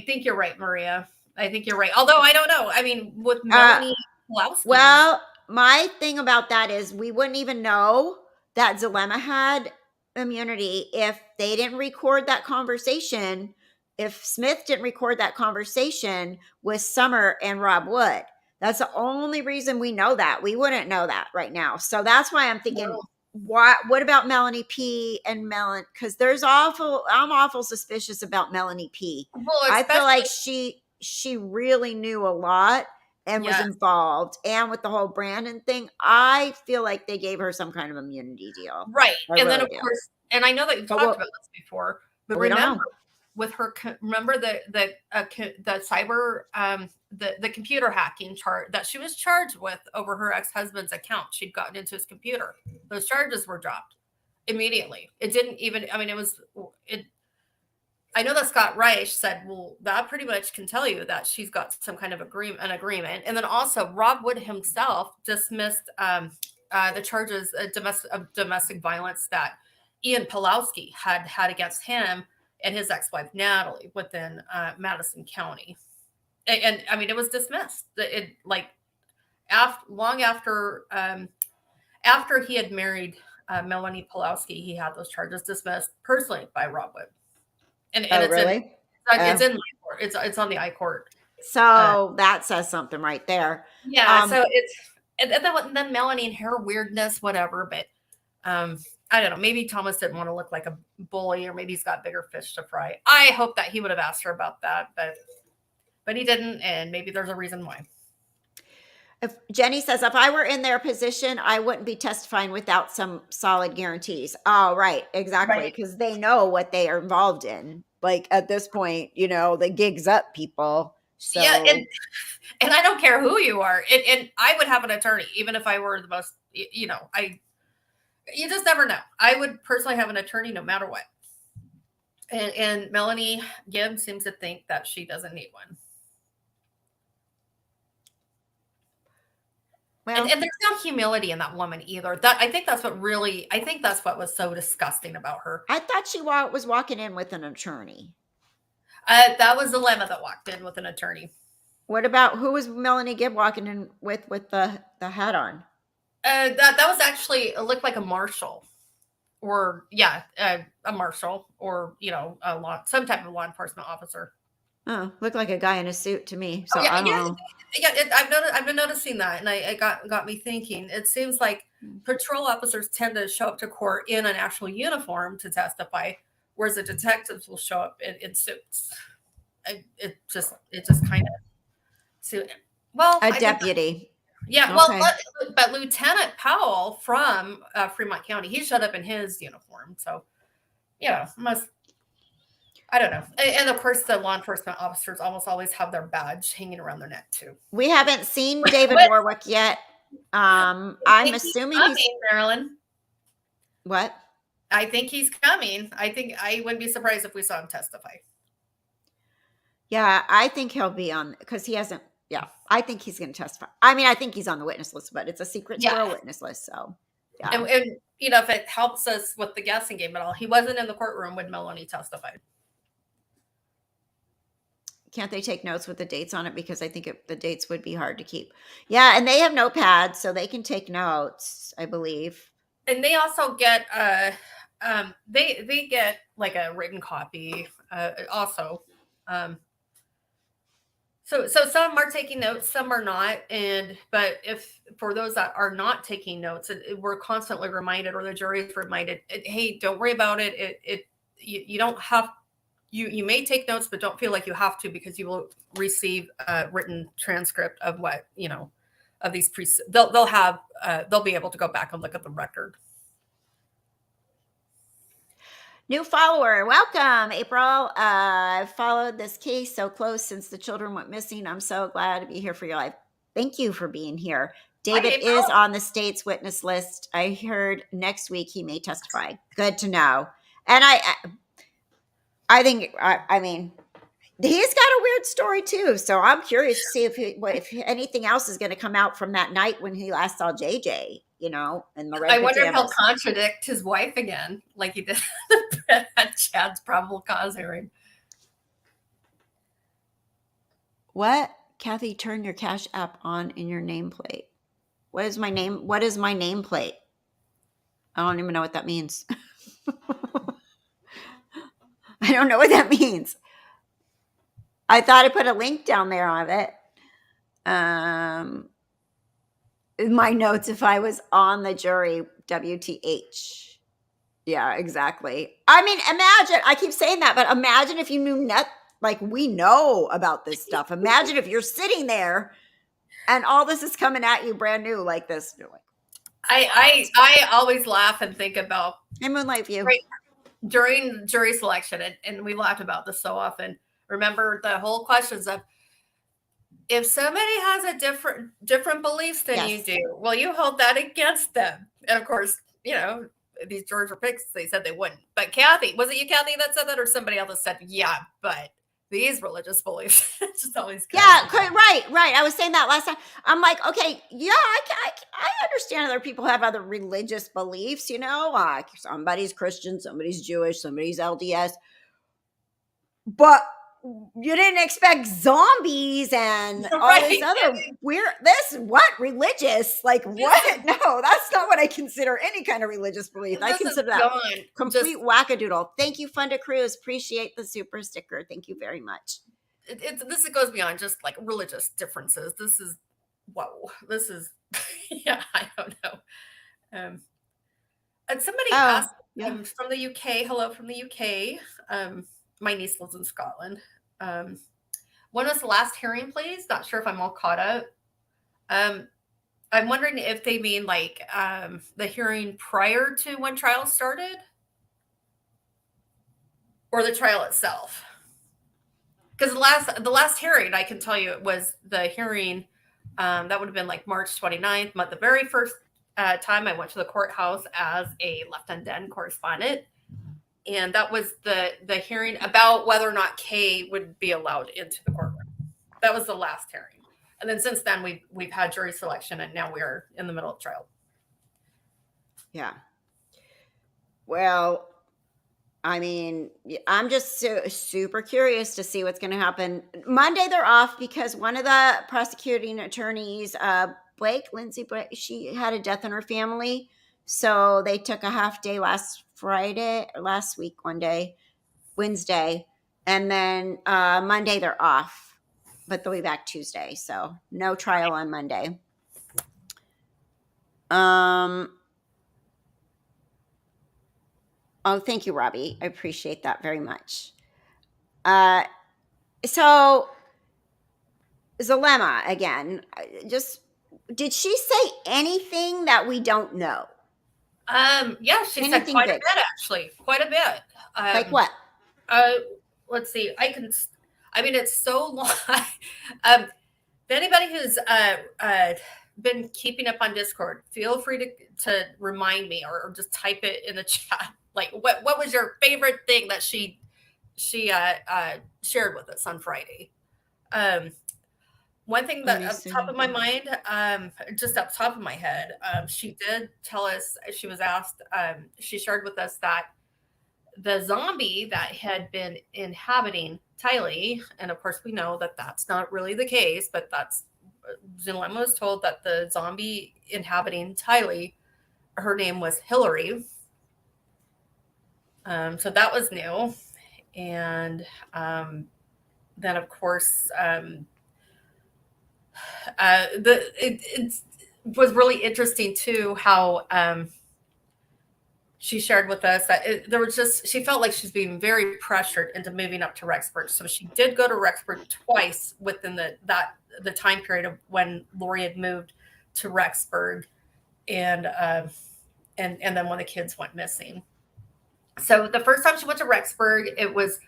think you're right, Maria. I think you're right. Although I don't know. I mean, with Melanie Pulowski. Well, my thing about that is we wouldn't even know that Zulema had immunity if they didn't record that conversation. If Smith didn't record that conversation with Summer and Rob Wood, that's the only reason we know that. We wouldn't know that right now. So that's why I'm thinking, what about Melanie P and Melanie? Because I'm awful suspicious about Melanie P. Well, I feel like she really knew a lot and was involved. And with the whole Brandon thing, I feel like they gave her some kind of immunity deal. Right. And then, of course, and I know that you've talked about this before, but remember with her, remember the cyber, the computer hacking charge that she was charged with over her ex-husband's account. She'd gotten into his computer. Those charges were dropped immediately. It didn't even, I mean, I know that Scott Reich said, well, that pretty much can tell you that she's got some kind of an agreement. And then also Rob Wood himself dismissed the charges of domestic violence that Ian Pulowski had against him and his ex-wife Natalie within Madison County. And I mean, it was dismissed. Long after he had married Melanie Pulowski, he had those charges dismissed personally by Rob Wood. And it's really? It's in my court. It's on the I-court. So that says something right there. Yeah. So and then Melanie and her weirdness, whatever. But I don't know. Maybe Thomas didn't want to look like a bully, or maybe he's got bigger fish to fry. I hope that he would have asked her about that, but he didn't, and maybe there's a reason why. If Jenny says, if I were in their position, I wouldn't be testifying without some solid guarantees. Oh, right, exactly, Right. because they know what they are involved in. Like at this point, the gig's up, people. Yeah, So and I don't care who you are. And I would have an attorney, even if I were the most, you just never know. I would personally have an attorney no matter what. And Melanie Gibb seems to think that she doesn't need one. well, And there's no humility in that woman either. I think that's what was so disgusting about her. I thought she was walking in with an attorney. That was Zulema that walked in with an attorney. What about who was Melanie Gibb walking in with the hat on? That was actually, it looked like a marshal, or a marshal, or some type of law enforcement officer. Oh, looked like a guy in a suit to me. So Oh yeah, I don't yeah, know. yeah. I've been noticing that, and it got me thinking. It seems like patrol officers tend to show up to court in an actual uniform to testify, whereas the detectives will show up in suits. It just kind of suit. Well, A deputy. yeah. Okay. Well, but Lieutenant Powell from Fremont County, he showed up in his uniform, so I don't know. And of course, the law enforcement officers almost always have their badge hanging around their neck too. We haven't seen David Warwick yet. I'm assuming he's Marilyn. What? I think he's coming. I wouldn't be surprised if we saw him testify. Yeah, I think he'll be on because he hasn't. Yeah, I think he's going to testify. I mean, I think he's on the witness list, but it's a secret squirrel witness list. So, yeah. And if it helps us with the guessing game at all, he wasn't in the courtroom when Melanie testified. Can't they take notes with the dates on it? Because I think the dates would be hard to keep. Yeah, and they have notepads, so they can take notes, I believe. And they also get they get like a written copy also. So some are taking notes, some are not. But if for those that are not taking notes, we're constantly reminded, or the jury is reminded, hey, don't worry about it. You don't have. You may take notes, but don't feel like you have to, because you will receive a written transcript of what of these they'll be able to go back and look at the record. New follower, welcome, April. I've followed this case so close since the children went missing. I'm so glad to be here for your life. Thank you for being here. David is on the state's witness list. I heard next week he may testify. Good to know. And I think, I mean, he's got a weird story too. So I'm curious to see if anything else is going to come out from that night when he last saw JJ, and the red I wonder if pajamas. he'll contradict his wife again, like he did at Chad's probable cause hearing. What? Kathy, turn your Cash App on in your nameplate. What is my nameplate? I don't even know what that means. I don't know what that means. I thought I put a link down there on it. In my notes, if I was on the jury, WTH. Yeah, exactly. I mean, imagine, I keep saying that, but imagine if you knew like we know about this stuff. Imagine if you're sitting there and all this is coming at you brand new like this. You're like, I always laugh and think about Moonlight View. Right, during jury selection, and we laughed about this so often. Remember the whole questions of, if somebody has a different beliefs than you do, will you hold that against them? And of course, these jurors were picked. They said they wouldn't. But Kathy, was it you, Kathy, that said that, or somebody else that said, yeah, but these religious beliefs just always right. I was saying that last time. I'm like, okay, yeah, I understand other people have other religious beliefs. Like somebody's Christian, somebody's Jewish, somebody's LDS, but you didn't expect zombies and all this other weird. Religious? Like what? No, that's not what I consider any kind of religious belief. I consider that complete wackadoodle. Thank you, Funda Cruz. Appreciate the super sticker. Thank you very much. This goes beyond just like religious differences. This is whoa. This is yeah. I don't know. And somebody asked from the UK. Hello from the UK. My niece lives in Scotland. When was the last hearing, please? Not sure if I'm all caught up. Um, I'm wondering if they mean like the hearing prior to when trial started or the trial itself. Because the last hearing, I can tell you, it was the hearing that would have been like March 29th. But the very first time I went to the courthouse as a Left Undone correspondent, and that was the hearing about whether or not Kay would be allowed into the courtroom. That was the last hearing, and then since then we've had jury selection, and now we're in the middle of trial. Yeah. Well, I mean, I'm just super curious to see what's going to happen. Monday they're off because one of the prosecuting attorneys, Lindsay Blake, she had a death in her family, so they took a half day last week, one day, Wednesday, and then Monday they're off, but they'll be back Tuesday, so no trial on Monday. Oh, thank you, Robbie. I appreciate that very much. So Zulema again. Just did she say anything that we don't know? Yeah, she said Anything quite a big? bit, actually, quite a bit. Like what? Let's see. I mean, it's so long. If anybody who's been keeping up on Discord, feel free to remind me or just type it in the chat. Like, what was your favorite thing that she shared with us on Friday? One thing that up top of my mind, just up top of my head, she did tell us, she was asked, she shared with us that the zombie that had been inhabiting Tylee, and of course we know that that's not really the case, but that's, Zulema was told that the zombie inhabiting Tylee, her name was Hillary. So that was new. And then of course, it was really interesting too how she shared with us that she felt like she's being very pressured into moving up to Rexburg. So she did go to Rexburg twice within the time period of when Lori had moved to Rexburg, and then when the kids went missing. So the first time she went to Rexburg, it was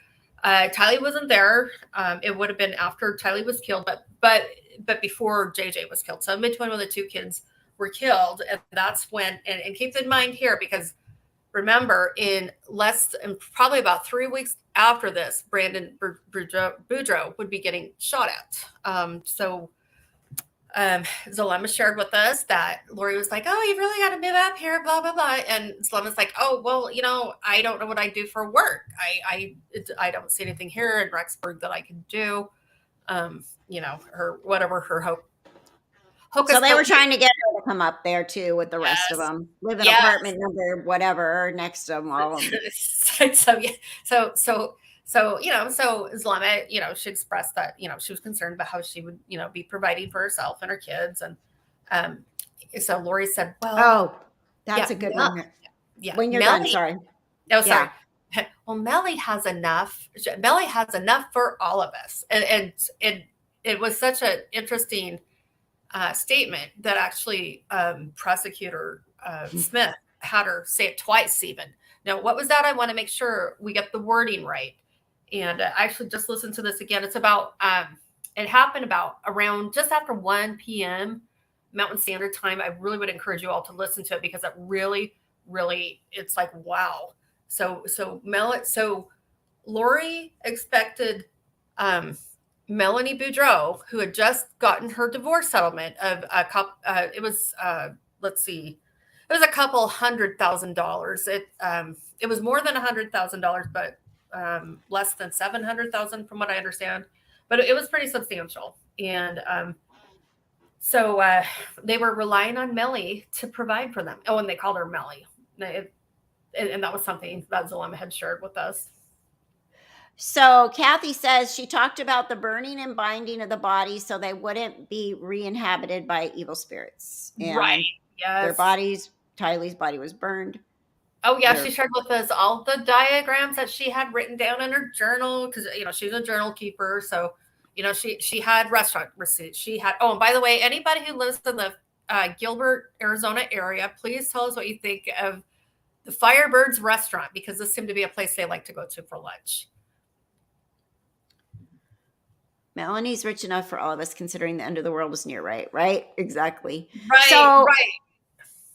Tylee wasn't there. It would have been after Tylee was killed, but before JJ was killed. So in between when the two kids were killed, and that's when. And keep in mind here, because remember, in probably about 3 weeks after this, Brandon Boudreaux would be getting shot at. Zulema shared with us that Lori was like, "Oh, you really got to move up here, blah blah blah," and Zulema's like, "Oh, well, I don't know what I do for work. I don't see anything here in Rexburg that I can do." Her whatever her hope. So they were trying to get her to come up there too with the rest of them, live in apartment number whatever next to them all. So Zulema, she expressed that, she was concerned about how she would, be providing for herself and her kids. And so Lori said, well, oh, that's a good one. Yeah. When you're done, sorry. Oh, sorry. Yeah. Well, Melly has enough. Melly has enough for all of us. And it was such an interesting statement that actually prosecutor Smith had her say it twice even. Now, what was that? I want to make sure we get the wording right. And I actually just listened to this again. It's about, it happened about around just after 1 p.m. Mountain Standard Time. I really would encourage you all to listen to it because it really, really, it's like, wow. So Lori expected Melanie Boudreaux, who had just gotten her divorce settlement of a couple, it was a couple $100,000. It was more than $100,000, but less than $700,000 from what I understand. But it was pretty substantial, and so they were relying on Melly to provide for them. Oh, and they called her Melly, and that was something that Zulema had shared with us. So Kathy says she talked about the burning and binding of the body so they wouldn't be re-inhabited by evil spirits. And right. Yes. Their bodies, Tylee's body was burned. Oh, yeah. She shared with us all the diagrams that she had written down in her journal because, she's a journal keeper. So She had restaurant receipts. She had, oh, and by the way, anybody who lives in the Gilbert, Arizona area, please tell us what you think of the Firebirds restaurant, because this seemed to be a place they like to go to for lunch. Melanie's rich enough for all of us, considering the end of the world was near. Right, exactly. Right, so right.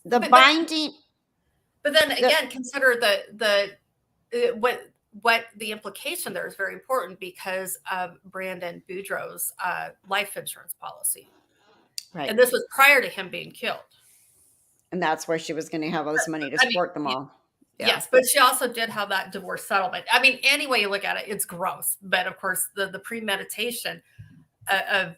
the binding. But then again, consider what the implication there is very important because of Brandon Boudreaux's life insurance policy. Right. And this was prior to him being killed. And that's where she was going to have all this money to support them all. Yeah. Yes, but she also did have that divorce settlement. I mean, any way you look at it, it's gross. But of course, the premeditation of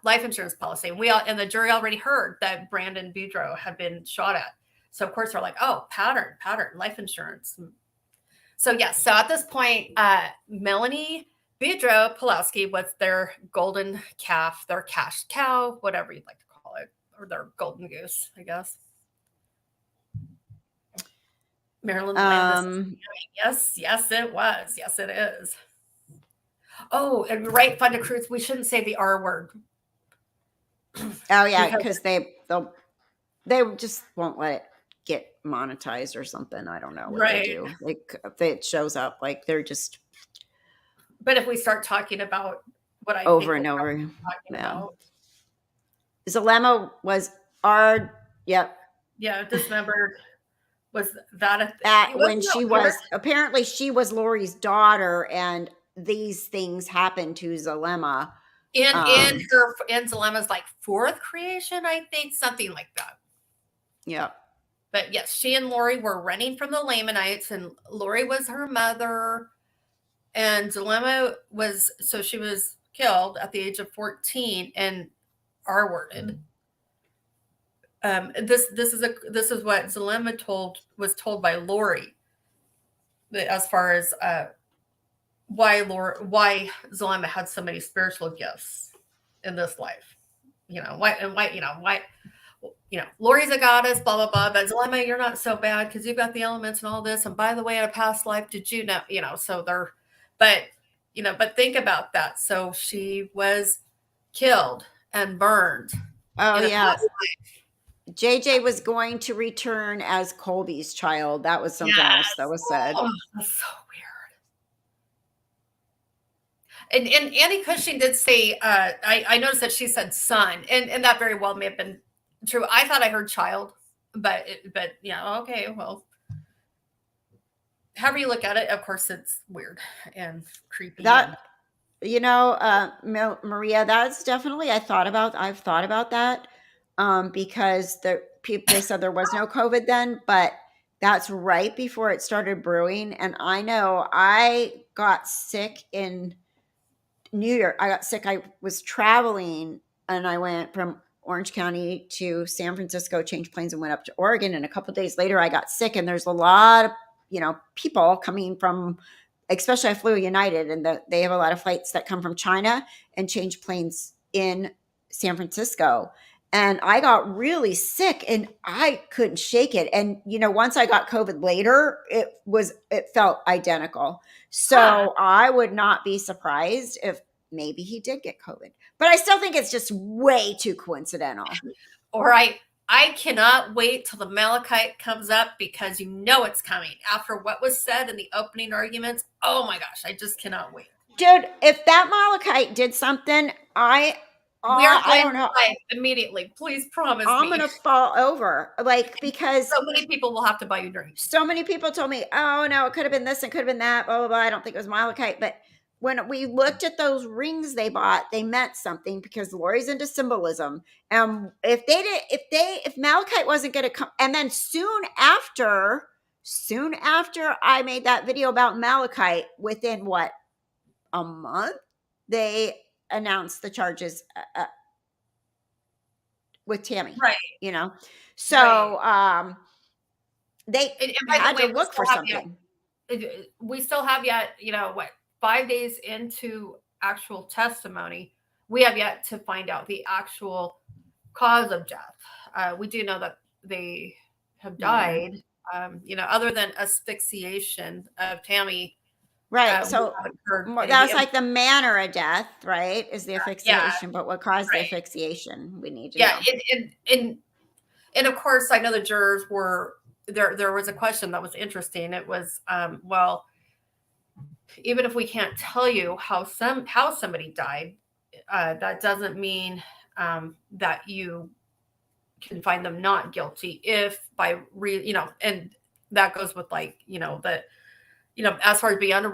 life insurance policy, and the jury already heard that Brandon Boudreaux had been shot at. So of course they're like, oh, pattern, life insurance. So yes, so at this point, Melanie Boudreaux Pulowski was their golden calf, their cash cow, whatever you'd like to call it, or their golden goose, I guess. Marilyn Landis. Yes, it was. Yes, it is. Oh, and right, Funda Cruz, we shouldn't say the R word. Oh yeah, because they just won't let it get monetized or something. I don't know what they do. Like if it shows up, like they're just. But if we start talking about what I over and over, about. Zulema was yep. Yeah, dismembered. Was that when she was apparently she was Lori's daughter, and these things happened to Zulema. In Zulema's like fourth creation, I think, something like that. Yeah. But yes, she and Lori were running from the Lamanites, and Lori was her mother, and Zulema she was killed at the age of 14 and R-worded. This is what Zulema was told by Lori, as far as why Zulema had so many spiritual gifts in this life. Why Lori's a goddess, blah blah blah, but Zulema, you're not so bad because you've got the elements and all this. And by the way, in a past life, did you know? But think about that. So she was killed and burned. Oh yeah. JJ was going to return as Colby's child. That was something else that was said. Oh, that's so weird. And Annie Cushing did say, I noticed that she said son, and that very well may have been true. I thought I heard child, but yeah, okay, well, however you look at it, of course, it's weird and creepy. Maria, that's definitely I've thought about that. Because they said there was no COVID then, but that's right before it started brewing. And I know I got sick in New York. I was traveling, and I went from Orange County to San Francisco, changed planes, and went up to Oregon. And a couple of days later, I got sick. And there's a lot of people coming from, especially I flew United, and they have a lot of flights that come from China and change planes in San Francisco. And I got really sick and I couldn't shake it. And, once I got COVID later, it felt identical. So I would not be surprised if maybe he did get COVID, but I still think it's just way too coincidental. All right. I cannot wait till the Malachite comes up, because it's coming after what was said in the opening arguments. Oh my gosh. I just cannot wait. Dude, if that Malachite did something, we are going to live immediately. Please promise me. I'm going to fall over. Because so many people will have to buy you drinks. So many people told me, oh no, it could have been this and could have been that, blah, blah, blah. I don't think it was Malachite. But when we looked at those rings they bought, they meant something, because Lori's into symbolism. And if Malachite wasn't going to come, and then soon after I made that video about Malachite, within a month, they announced the charges with Tammy, right? So they had to look for something. We still have yet, 5 days into actual testimony, we have yet to find out the actual cause of death. We do know that they have died, other than asphyxiation of Tammy Right. We So haven't heard that was anything. like the manner of death, right? Is the Yeah, asphyxiation, but what caused the right. asphyxiation? We need to Yeah, know. and of course, I know the jurors were there. There was a question that was interesting. It was, well, even if we can't tell you how somebody died, that doesn't mean that you can find them not guilty if and that goes with like that as far as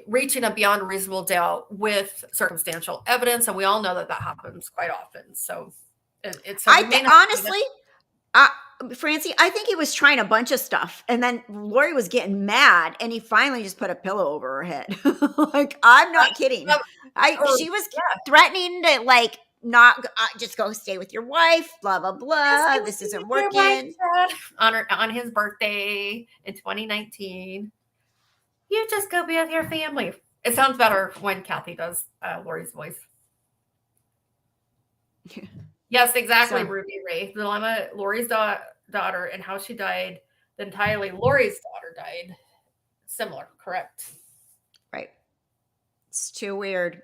reaching a beyond a reasonable doubt with circumstantial evidence, and we all know that that happens quite often. So so we may not. Honestly, uh, Francie, I think he was trying a bunch of stuff, and then Lori was getting mad, and he finally just put a pillow over her head. Like, I'm not kidding. Uh, or She was yeah, threatening to like not just go stay with your wife, blah blah just blah. give This me isn't your wife, working. Chad, on his birthday in 2019. You just go be with your family. It sounds better when Kathy does Lori's voice. Yes, exactly, So Ruby Ray. The dilemma, Lori's daughter and how she died. Then Tylee, Lori's daughter died. Similar, correct? right, it's too weird.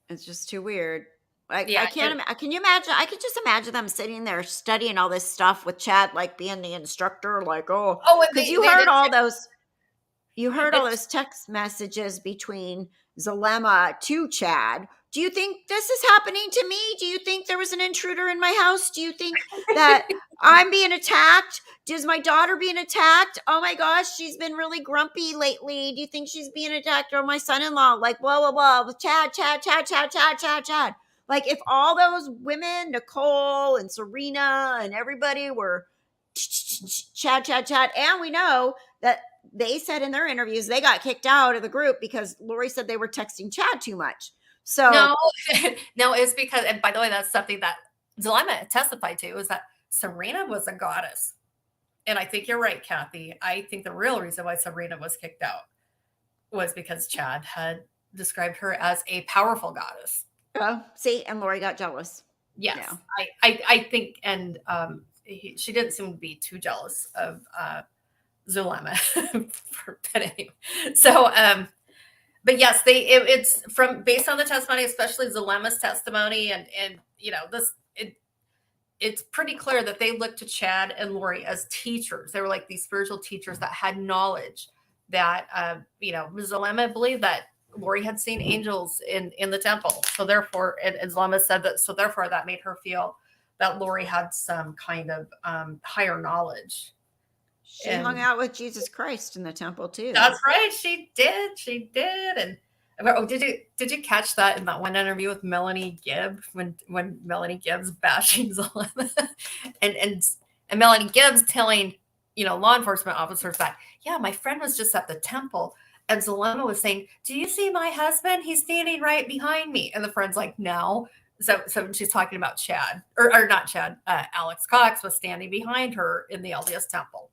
It's just too weird. I Yeah. can't. Can you imagine? I could just imagine them sitting there studying all this stuff with Chad, like being the instructor. Like, oh, Oh, and because they did. you heard all And those text messages between Zulema to Chad. Do you think this is happening to me? Do you think there was an intruder in my house? Do you think that I'm being attacked? Is my daughter being attacked? Oh my gosh, she's been really grumpy lately. Do you think she's being attacked? Or my son-in-law, like blah blah blah, with Chad, Chad, Chad, Chad, Chad, Chad, Chad. Like if all those women, Nicole and Serena and everybody were Chad, Chad, Chad, and we know that they said in their interviews they got kicked out of the group because Lori said they were texting Chad too much. So no, no, it's because, and by the way, that's something that Zulema testified to, is that Serena was a goddess. And I think you're right, Kathy. I think the real reason why Serena was kicked out was because Chad had described her as a powerful goddess. see, and Lori got jealous. Yes, Yeah. I think, and she didn't seem to be too jealous of Zulema. But anyway, so but yes, it's from based on the testimony, especially Zulema's testimony, and it's pretty clear that they looked to Chad and Lori as teachers. They were like these spiritual teachers that had knowledge that Zulema believed that Lori had seen angels in the temple. So therefore, and Zulema said that, so therefore that made her feel that Lori had some kind of higher knowledge. She hung out with Jesus Christ in the temple too. That's right. She did. She did. And oh, did you catch that in that one interview with Melanie Gibb when Melanie Gibb's bashing Zulema and Melanie Gibb's telling law enforcement officers that, yeah, my friend was just at the temple, and Zulema was saying, do you see my husband? He's standing right behind me. And the friend's like, no. So she's talking about Chad, or not Chad, Alex Cox was standing behind her in the LDS temple.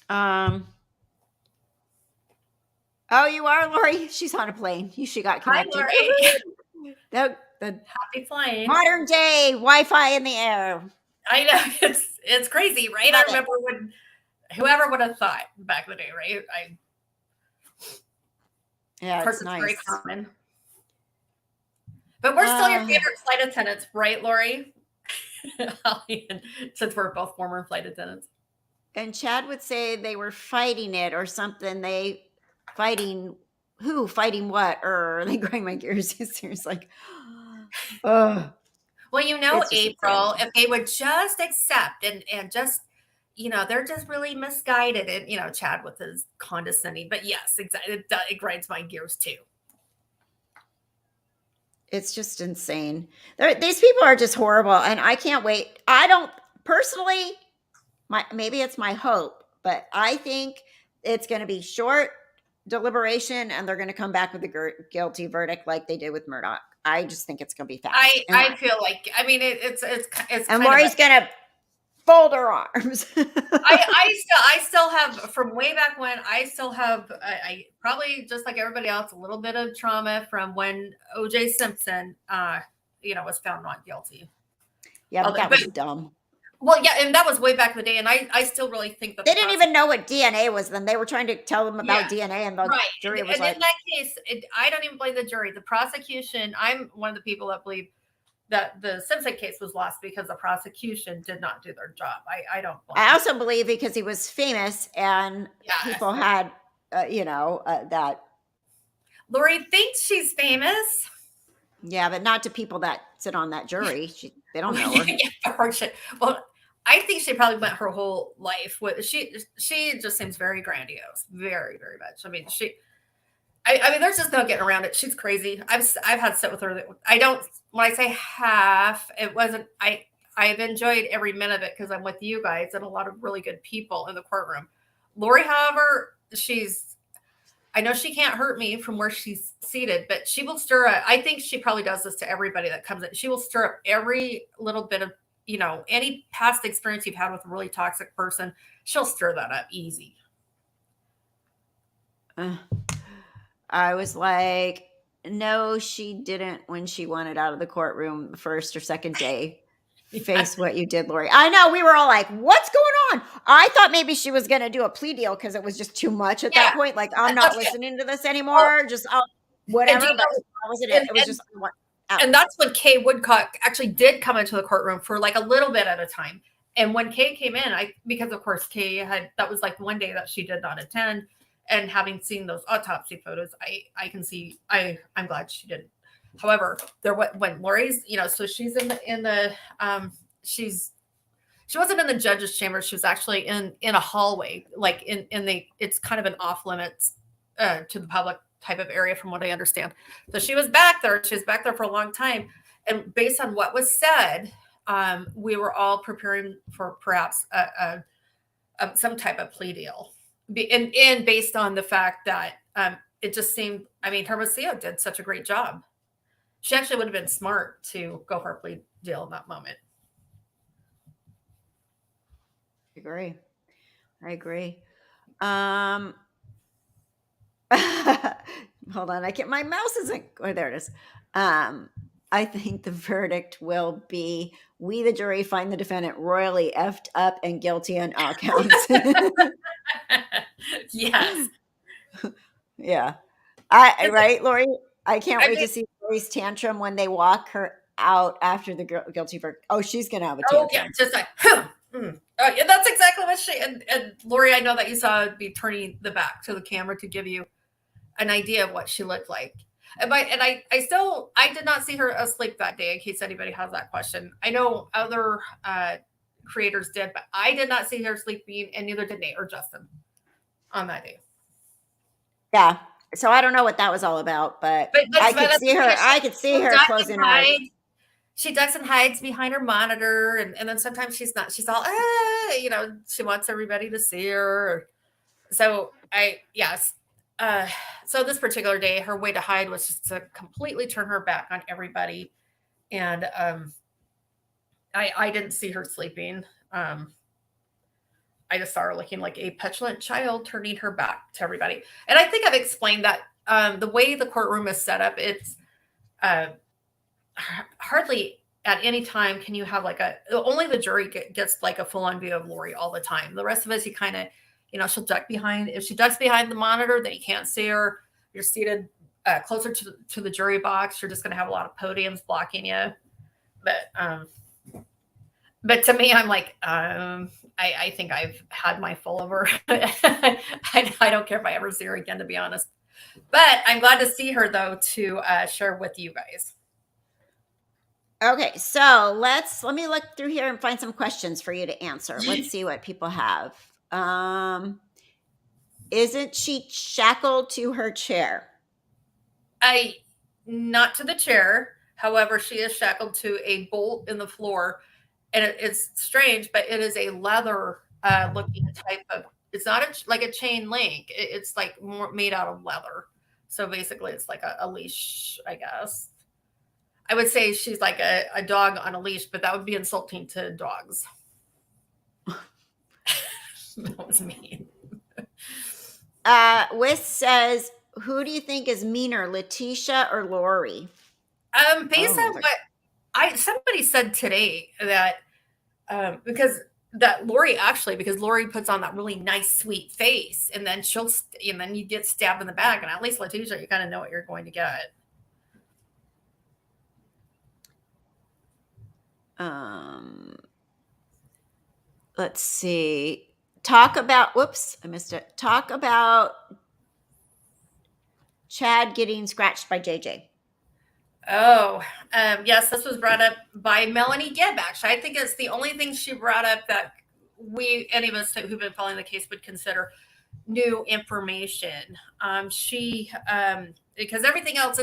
Oh, you are, Lori? She's on a plane. She got connected. Hi, Lori. the Happy flying. modern day Wi-Fi in the air. I know, it's crazy, right? Love I remember when whoever would have thought back in the day, right? Yeah, of course, it's it's nice. very common. But we're still your favorite flight attendants, right, Lori? Since we're both former flight attendants. And Chad would say they were fighting it or something. Fighting who? Fighting what? Or they grind my gears. It's like, oh. Well, April, if they would just accept and just, they're just really misguided. And, Chad with his condescending. But yes, exactly. It grinds my gears too. It's just insane. These people are just horrible. And I can't wait. I don't personally, maybe it's my hope, but I think it's going to be short deliberation and they're going to come back with a guilty verdict like they did with Murdoch. I just think it's going to be fast. I feel like, I mean, it's and Lori's going to fold her arms. I still have, from way back when, I probably just like everybody else, a little bit of trauma from when O.J. Simpson, was found not guilty. Yeah, but that was dumb. Well, yeah, and that was way back in the day, and I still really think that They the didn't process. even know what DNA was then. They were trying to tell them Yeah, about DNA, and the right. jury was And like, in that case, I don't even blame the jury. The prosecution. I'm one of the people that believe that the Simpson case was lost because the prosecution did not do their job. I don't I blame. also believe because he was famous and Yeah, people had, that. Lori thinks she's famous. Yeah, but not to people that sit on that jury. They don't know her. Yeah, her shit. Well, I think she probably went her whole life with she just seems very grandiose, very very much. I mean, I mean, there's just no getting around it. She's crazy. I've had to sit with her. I don't. When I say half, it wasn't. I've enjoyed every minute of it because I'm with you guys and a lot of really good people in the courtroom. Lori, however, I know she can't hurt me from where she's seated, but she will stir up. I think she probably does this to everybody that comes in. She will stir up every little bit of, any past experience you've had with a really toxic person. She'll stir that up easy. I was like, no, she didn't when she wanted out of the courtroom the first or second day. Face what you did, Lori. I know. We were all like, what's going on? I thought maybe she was going to do a plea deal because it was just too much at that point. Like, I'm not listening to this anymore. Just whatever. But that wasn't it. It was just out. And that's when Kay Woodcock actually did come into the courtroom for like a little bit at a time. And when Kay came in, because of course Kay that was like one day that she did not attend. And having seen those autopsy photos, I can see I'm glad she didn't. However, when Lori's, so she's in the she wasn't in the judge's chamber. She was actually in a hallway, like it's kind of an off limits to the public type of area, from what I understand. So she was back there. She was back there for a long time, and based on what was said, we were all preparing for perhaps some type of plea deal, and based on the fact that it just seemed. I mean, Hermosillo did such a great job. She actually would have been smart to go for a plea deal in that moment. I agree. Hold on. My mouse isn't. Oh, there it is. I think the verdict will be: we, the jury, find the defendant royally effed up and guilty on all counts. Yes. Yeah. Right, Lori? I can't wait to see Lori's tantrum when they walk her out after the guilty verdict. Oh, she's gonna have a tantrum. Oh yeah, just like, yeah, that's exactly what she and Lori. I know that you saw me turning the back to the camera to give you an idea of what she looked like. And I did not see her asleep that day. In case anybody has that question, I know other creators did, but I did not see her sleeping, and neither did Nate or Justin on that day. Yeah. So I don't know what that was all about, but I could see her. I could see her closing her eyes. She ducks and hides behind her monitor, and then sometimes she's not. She's all, she wants everybody to see her. So so this particular day, her way to hide was just to completely turn her back on everybody, and I didn't see her sleeping. I just saw her looking like a petulant child, turning her back to everybody. And I think I've explained that the way the courtroom is set up, it's hardly at any time can you have only the jury gets like a full-on view of Lori all the time. The rest of us, you kind of, she'll duck behind. If she ducks behind the monitor, then you can't see her. You're seated closer to the jury box. You're just going to have a lot of podiums blocking you. But to me, I'm like, I think I've had my full of her. I don't care if I ever see her again, to be honest. But I'm glad to see her, though, to share with you guys. Okay, so let me look through here and find some questions for you to answer. Let's see what people have. Isn't she shackled to her chair? Not to the chair. However, she is shackled to a bolt in the floor. And it's strange, but it is a leather looking type of, it's not like a chain link. It's like more made out of leather. So basically it's like a leash, I guess. I would say she's like a dog on a leash, but that would be insulting to dogs. That was mean. Wiss says, who do you think is meaner, Letitia or Lori? Based on what somebody said today, that because that Lori actually, because Lori puts on that really nice, sweet face, and then and then you get stabbed in the back, and at least Letitia, you kind of know what you're going to get. Let's see. Talk about, whoops, I missed it. Talk about Chad getting scratched by JJ. Oh, yes, this was brought up by Melanie Gibb, actually. I think it's the only thing she brought up that any of us who've been following the case would consider new information. Because everything else,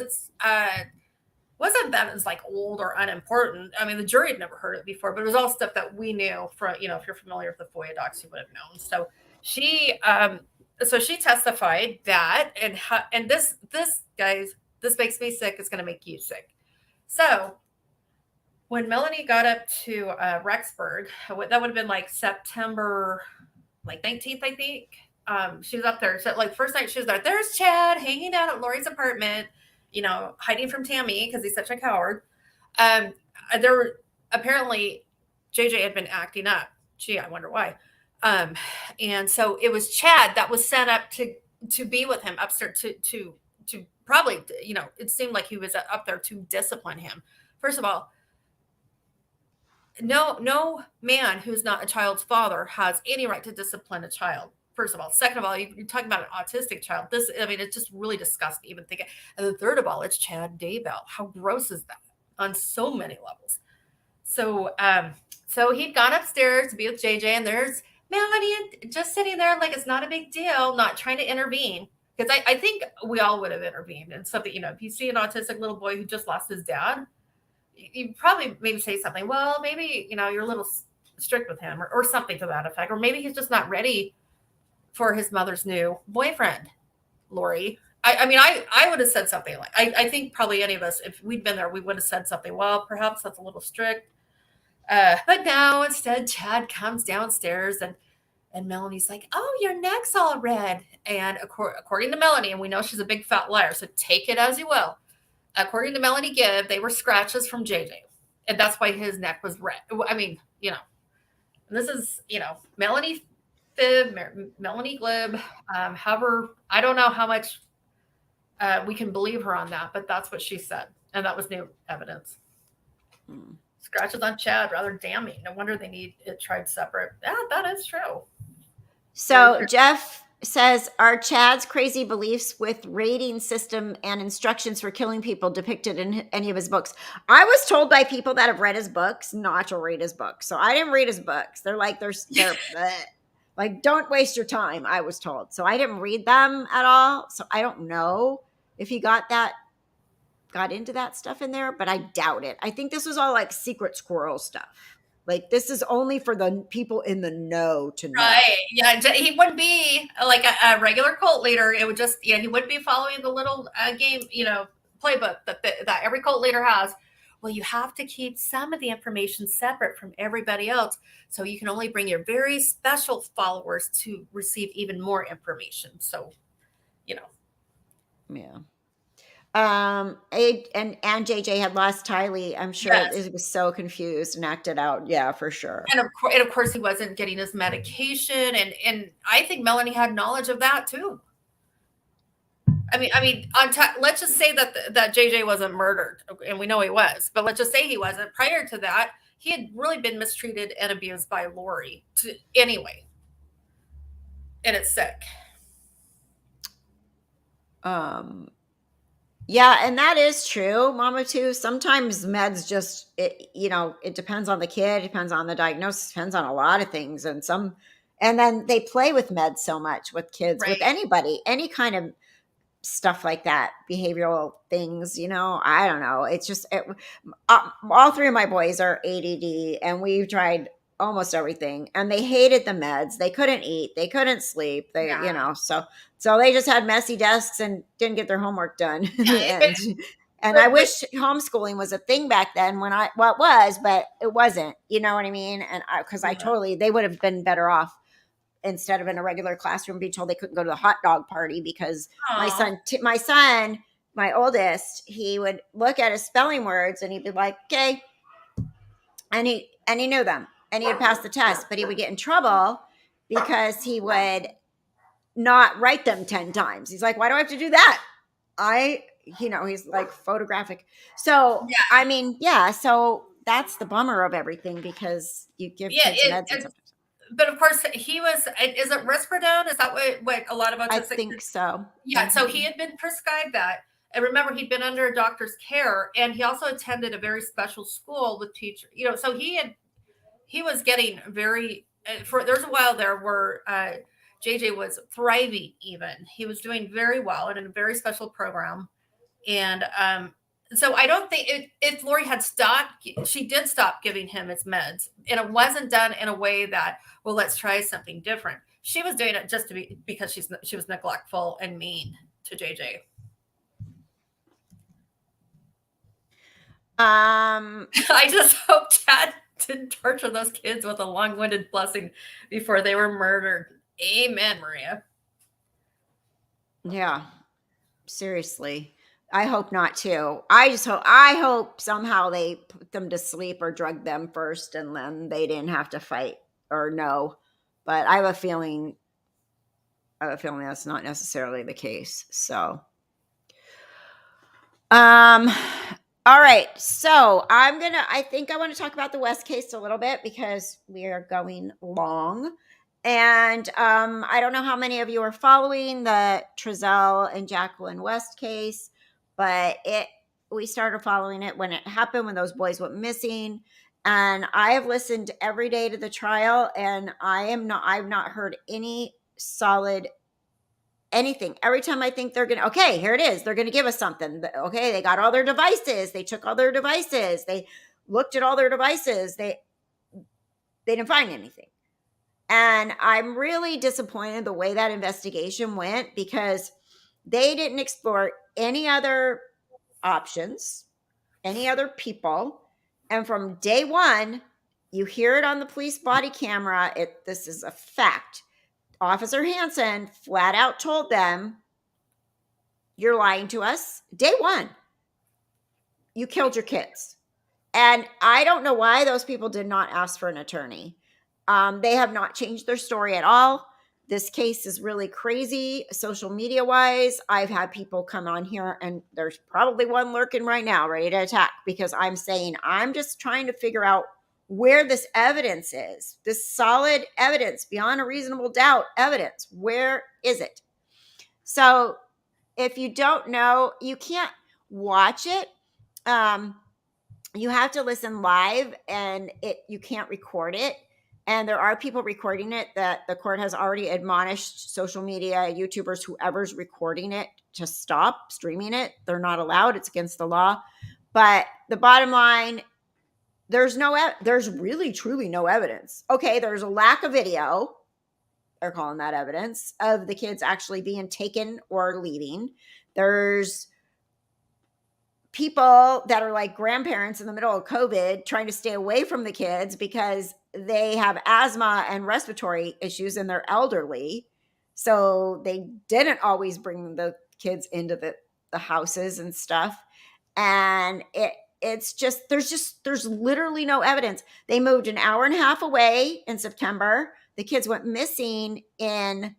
wasn't that it's like old or unimportant. I mean, the jury had never heard it before, but it was all stuff that we knew from, if you're familiar with the FOIA docs, you would have known. So she testified that, and this guys, this makes me sick. It's going to make you sick. So when Melanie got up to Rexburg, that would have been like September, like 19th, I think. She was up there. So like first night she was there, there's Chad hanging out at Lori's apartment, hiding from Tammy because he's such a coward. There were apparently JJ had been acting up. Gee, I wonder why. And so it was Chad that was sent up to be with him upstairs to probably, it seemed like he was up there to discipline him. First of all, no man who's not a child's father has any right to discipline a child. First of all. Second of all, you're talking about an autistic child. It's just really disgusting even thinking. And then third of all, it's Chad Daybell. How gross is that on so many levels? So he'd gone upstairs to be with JJ, and there's Melanie just sitting there like it's not a big deal, not trying to intervene. Because I think we all would have intervened. And something, if you see an autistic little boy who just lost his dad, you probably maybe say something, well, maybe, you're a little strict with him or something to that effect. Or maybe he's just not ready for his mother's new boyfriend, Lori. I would have said something like, I think probably any of us, if we'd been there, we would have said something, well, perhaps that's a little strict. But no, instead, Chad comes downstairs and Melanie's like, oh, your neck's all red. And according to Melanie, and we know she's a big fat liar, so take it as you will. According to Melanie Gibb, they were scratches from JJ. And that's why his neck was red. And this is, Melanie Gibb, Melanie Gibb. However, I don't know how much we can believe her on that, but that's what she said. And that was new evidence. Scratches on Chad, rather damning. No wonder they need it tried separate. Yeah, that is true. So Jeff says, are Chad's crazy beliefs with rating system and instructions for killing people depicted in any of his books? I was told by people that have read his books not to read his books. So I didn't read his books. They're like, they're like, don't waste your time, I was told. So I didn't read them at all. So I don't know if he got into that stuff in there, but I doubt it. I think this was all like secret squirrel stuff. Like, this is only for the people in the know to know. Right. Yeah. He wouldn't be like a regular cult leader. It would just, he wouldn't be following the little game, playbook that every cult leader has. Well, you have to keep some of the information separate from everybody else. So you can only bring your very special followers to receive even more information. So, Yeah. And JJ had lost Tylee. I'm sure it was so confused and acted out. Yeah, for sure. And of course he wasn't getting his medication. And I think Melanie had knowledge of that too. Let's just say that JJ wasn't murdered, and we know he was, but let's just say he wasn't. Prior to that, he had really been mistreated and abused by Lori anyway. And it's sick. Yeah, and that is true, Mama, too. Sometimes meds just, it depends on the kid, depends on the diagnosis, depends on a lot of things. And then they play with meds so much with kids, with anybody, any kind of stuff like that, behavioral things, I don't know. It's just, all three of my boys are ADD, and we've tried almost everything, and they hated the meds. They couldn't eat, they couldn't sleep, so they just had messy desks and didn't get their homework done in the end. And I wish homeschooling was a thing back then it was, but it wasn't, you know what I mean? And they would have been better off instead of in a regular classroom being told they couldn't go to the hot dog party, because my son, my oldest, he would look at his spelling words and he'd be like, okay. And he knew them. and he'd pass the test, but he would get in trouble because he would not write them 10 times. He's like, why do I have to do that? He's like photographic. So, Yeah. I mean, yeah. So that's the bummer of everything, because you give kids meds and stuff. But of course, he was, is it risperidone? Is that what a lot of autistic I think kids? so. Yeah. So he had been prescribed that. And remember, he'd been under a doctor's care, and he also attended a very special school with teachers, so he was getting very, there's a while there where JJ was thriving. Even he was doing very well and in a very special program. And so I don't think if Lori had stopped, she did stop giving him his meds, and it wasn't done in a way that, well, let's try something different. She was doing it just because she was neglectful and mean to JJ. I just hope Chad didn't torture those kids with a long-winded blessing before they were murdered. Amen, Maria. Yeah, seriously. I hope not too. I hope somehow they put them to sleep or drugged them first, and then they didn't have to fight or no. But I have a feeling that's not necessarily the case. So, all right. So I think I want to talk about the West case a little bit, because we are going long. And I don't know how many of you are following the Trazelle and Jacqueline West case, but we started following it when it happened, when those boys went missing. And I have listened every day to the trial, and I've not heard any solid anything. Every time I think okay, here it is, they're going to give us something. Okay, they got all their devices. They took all their devices. They looked at all their devices. They didn't find anything. And I'm really disappointed the way that investigation went, because they didn't explore any other options, any other people. And from day one, you hear it on the police body camera. This is a fact. Officer Hansen flat out told them, you're lying to us. Day one, you killed your kids. And I don't know why those people did not ask for an attorney. They have not changed their story at all. This case is really crazy, social media wise. I've had people come on here, and there's probably one lurking right now ready to attack, because I'm saying I'm just trying to figure out where this evidence is, this solid evidence, beyond a reasonable doubt evidence. Where is it? So if you don't know, you can't watch it. You have to listen live, and you can't record it. And there are people recording it that the court has already admonished social media, YouTubers, whoever's recording it, to stop streaming it. They're not allowed. It's against the law. But the bottom line, there's really, truly no evidence. Okay, there's a lack of video. They're calling that evidence of the kids actually being taken or leaving. There's people that are like grandparents in the middle of COVID trying to stay away from the kids because they have asthma and respiratory issues, and they're elderly. So they didn't always bring the kids into the houses and stuff. And there's literally no evidence. They moved an hour and a half away in September. The kids went missing in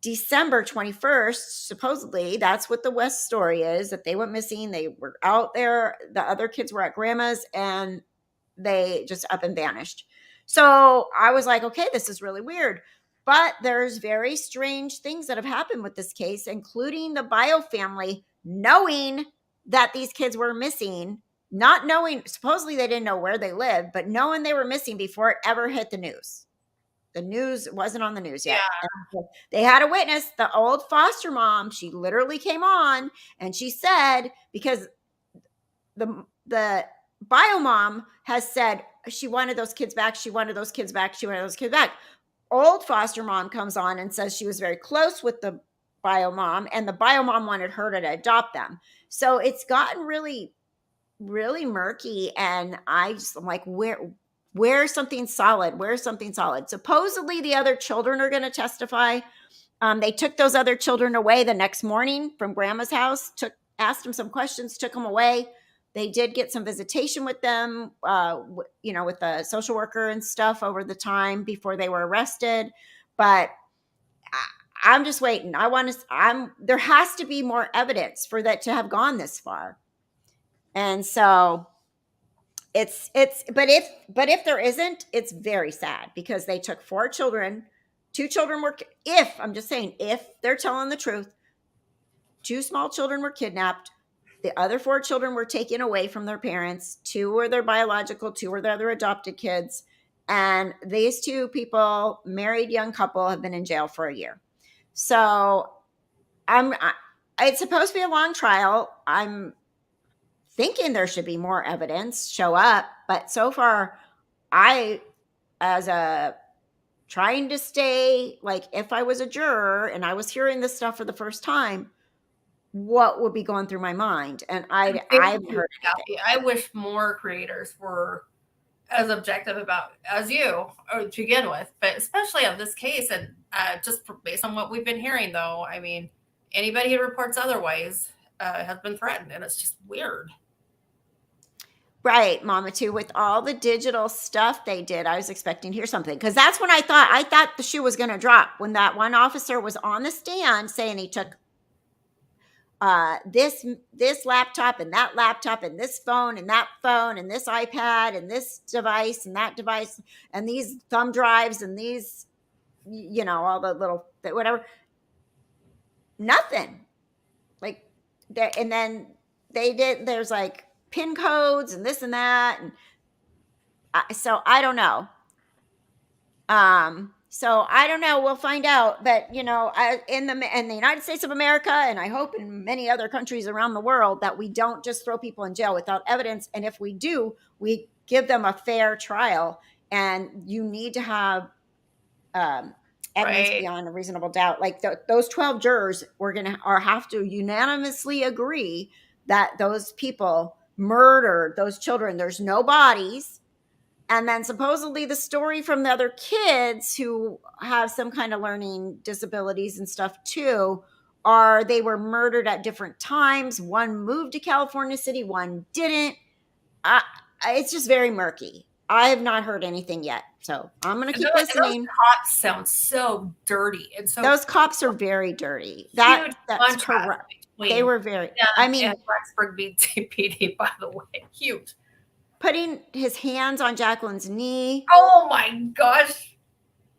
December 21st. Supposedly, that's what the West story is, that they went missing. They were out there. The other kids were at grandma's, and they just up and vanished. So I was like, okay, this is really weird. But there's very strange things that have happened with this case, including the Bio family knowing that these kids were missing, not knowing, supposedly they didn't know where they lived, but knowing they were missing before it ever hit the news. The news wasn't on the news yet. Yeah. They had a witness, the old foster mom. She literally came on, and she said, because the bio mom has said she wanted those kids back. She wanted those kids back. She wanted those kids back. Old foster mom comes on and says she was very close with the bio mom, and the bio mom wanted her to adopt them. So it's gotten really, really murky. And I'm like, where's something solid? Where's something solid? Supposedly the other children are going to testify. They took those other children away the next morning from grandma's house, asked them some questions, took them away. They did get some visitation with them, with the social worker and stuff over the time before they were arrested. But I'm just waiting. There has to be more evidence for that to have gone this far. And so but if there isn't, it's very sad because they took 4 children. 2 children were, if they're telling the truth, 2 small children were kidnapped. The other 4 children were taken away from their parents. 2 were their biological, 2 were their other adopted kids. And these 2 people, married young couple, have been in jail for a year. So it's supposed to be a long trial. I'm thinking there should be more evidence show up, but so far, trying to stay, like, if I was a juror and I was hearing this stuff for the first time, what would be going through my mind? And I haven't heard anything. I wish more creators were as objective about as you to begin with, but especially on this case. And just based on what we've been hearing, though, I mean, anybody who reports otherwise has been threatened, and it's just weird. Right, Mama, too. With all the digital stuff they did, I was expecting to hear something, because that's when I thought the shoe was going to drop, when that one officer was on the stand saying he took this laptop and that laptop and this phone and that phone and this iPad and this device and that device and these thumb drives and these, all the little whatever. Nothing. Like that. And then there's like PIN codes and this and that. And so I don't know. We'll find out. But in the United States of America, and I hope in many other countries around the world, that we don't just throw people in jail without evidence. And if we do, we give them a fair trial. And you need to have evidence beyond a reasonable doubt. Like those 12 jurors have to unanimously agree that those people murdered those children. There's no bodies. And then supposedly the story from the other kids who have some kind of learning disabilities and stuff too, they were murdered at different times. One moved to California City, one didn't. It's just very murky. I have not heard anything yet. So I'm going to keep listening. Those cops sound so dirty. And so those cops are very dirty. That's correct. They were very, and Blacksburg PD, by the way, huge. Putting his hands on Jacqueline's knee. Oh my gosh!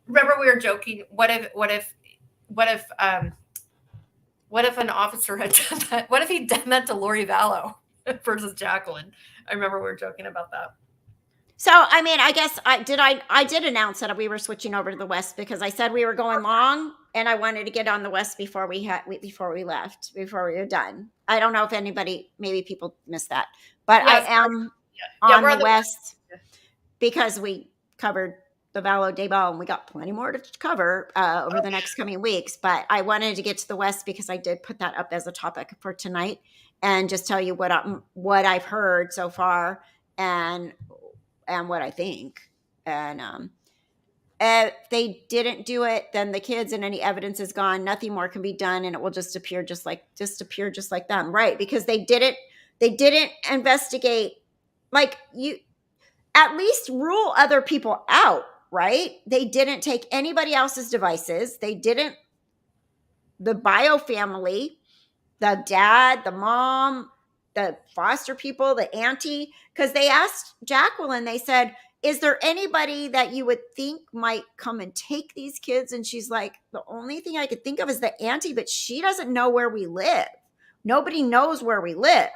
Remember, we were joking. What if an officer had done that? What if he'd done that to Lori-Vallow versus Jacqueline? I remember we were joking about that. So, I mean, I guess I did announce that we were switching over to the West, because I said we were going long, and I wanted to get on the West before we were done. I don't know if maybe people missed that, but yes, I am on the West because we covered the Vallow Daybell, and we got plenty more to cover over the next coming weeks. But I wanted to get to the West because I did put that up as a topic for tonight, and just tell you what I've heard so far and what I think. And if they didn't do it, then the kids and any evidence is gone. Nothing more can be done, and it will just appear just like them, right? Because they didn't investigate. Like, you at least rule other people out, right? They didn't take anybody else's devices. They didn't, the bio family, the dad, the mom, the foster people, the auntie, because they asked Jacqueline, they said, is there anybody that you would think might come and take these kids? And she's like, the only thing I could think of is the auntie, but she doesn't know where we live. Nobody knows where we live,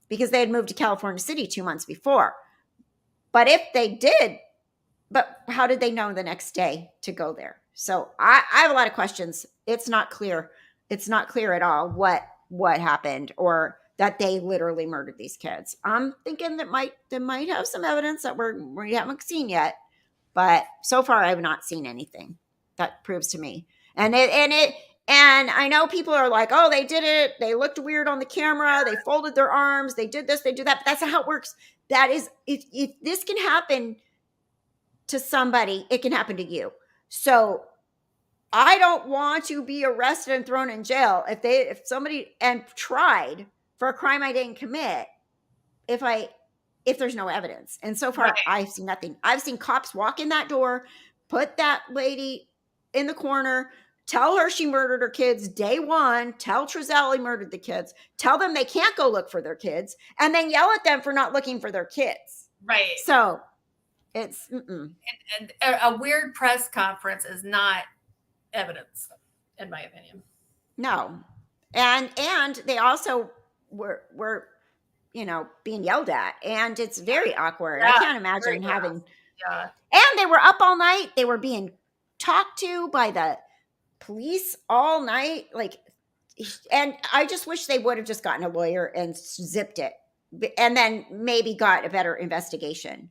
because they had moved to California City 2 months before. But if they did, but how did they know the next day to go there? So I have a lot of questions. It's not clear. It's not clear at all what happened, or that they literally murdered these kids. I'm thinking that they might have some evidence that we haven't seen yet. But so far, I have not seen anything that proves to me. And I know people are like, oh, they did it. They looked weird on the camera. They folded their arms. They did this, they do that. But that's not how it works. That is, if this can happen to somebody, it can happen to you. So I don't want to be arrested and thrown in jail if somebody and tried for a crime I didn't commit. if there's no evidence. And so far, Right. I've seen nothing. I've seen cops walk in that door, put that lady in the corner, tell her she murdered her kids day one, tell Trazelle he murdered the kids, tell them they can't go look for their kids, and then yell at them for not looking for their kids. Right. So it's And a weird press conference is not evidence, in my opinion. no. And they also were being yelled at, and it's very awkward. I Yeah, can't very imagine having. Yeah. And they were up all night. They were being talked to by the police all night. Like, and I just wish they would have just gotten a lawyer and zipped it, and then maybe got a better investigation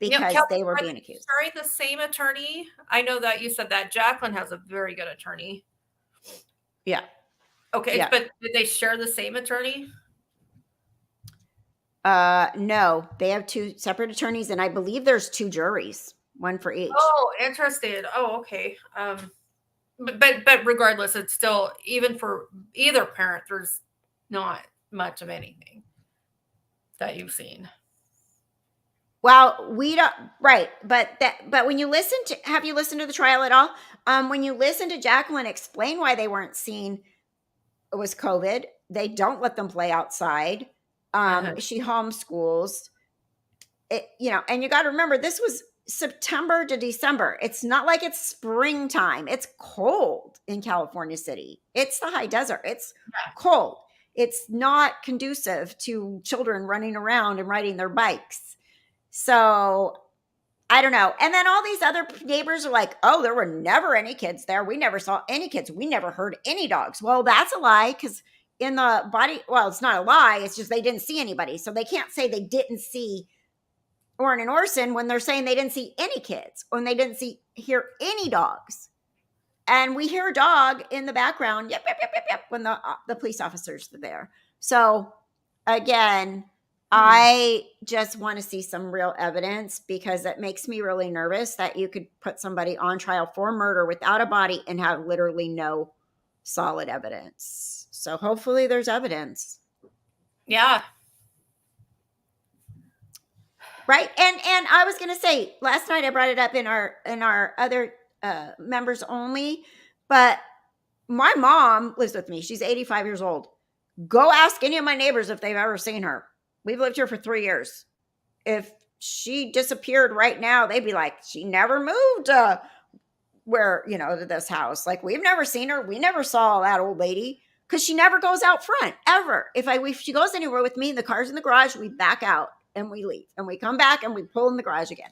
because Kelly, they were are being they accused. sharing the same attorney? I know that you said that Jacqueline has a very good attorney. Yeah. Okay, Yeah. but did they share the same attorney? No, they have two separate attorneys, and I believe there's two juries, one for each. Oh, interesting. Oh, okay. But regardless, it's still, even for either parent, there's not much of anything that you've seen. Well, we don't, right, but when you have you listened to the trial at all? When you listen to Jacqueline explain why they weren't seen, it was COVID. They don't let them play outside. She homeschools it, and you got to remember, this was September to December. It's not like it's springtime. It's cold in California City. It's the high desert. It's cold. It's not conducive to children running around and riding their bikes. So I don't know. And then all these other neighbors are like, oh, there were never any kids there. We never saw any kids. We never heard any dogs. Well, that's a lie, because in the body, well, it's not a lie. It's just they didn't see anybody. So they can't say they didn't see Orrin and Orson when they're saying they didn't see any kids, or they didn't hear any dogs. And we hear a dog in the background, yep, yep, yep, yep, yep, when the police officers are there. So again, I just want to see some real evidence, because it makes me really nervous that you could put somebody on trial for murder without a body and have literally no solid evidence. So hopefully there's evidence. Yeah. Right. And I was going to say, last night I brought it up in our other members only, but my mom lives with me. She's 85 years old. Go ask any of my neighbors if they've ever seen her. We've lived here for 3 years. If she disappeared right now, they'd be like, she never moved to this house. Like, we've never seen her. We never saw that old lady, because she never goes out front ever. If she goes anywhere with me, the car's in the garage, we back out and we leave, and we come back and we pull in the garage again.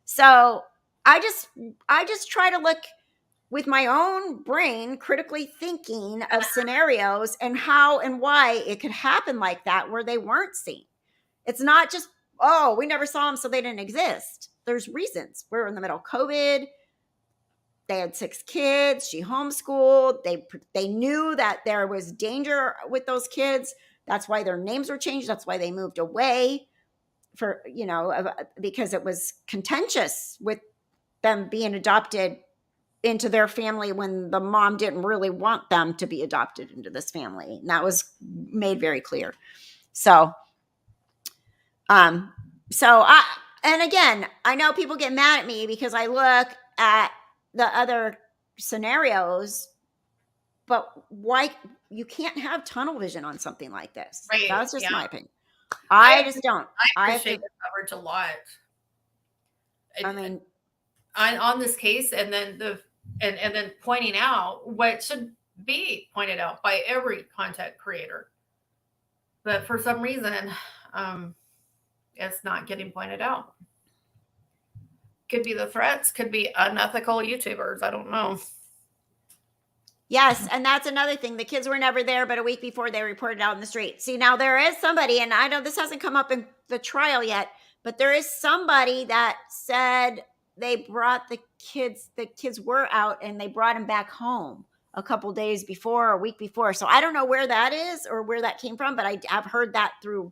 So I just try to look with my own brain, critically thinking of scenarios and how and why it could happen like that, where they weren't seen. It's not just, oh, we never saw them, so they didn't exist. There's reasons. We're in the middle of COVID. They had 6 kids. She homeschooled. They knew that there was danger with those kids. That's why their names were changed. That's why they moved away, because it was contentious with them being adopted into their family when the mom didn't really want them to be adopted into this family. And that was made very clear. So, and again, I know people get mad at me because I look at the other scenarios, but why you can't have tunnel vision on something like this? Right. That's just my opinion. I just don't. I appreciate the coverage a lot. I mean, on this case, and then and then pointing out what should be pointed out by every content creator. But for some reason, it's not getting pointed out. Could be the threats, could be unethical YouTubers. I don't know. Yes, and that's another thing. The kids were never there, but a week before they reported out in the street. See, now there is somebody, and I know this hasn't come up in the trial yet, but there is somebody that said they brought the kids were out and they brought them back home a couple days before, or a week before. So I don't know where that is or where that came from, but I've heard that through,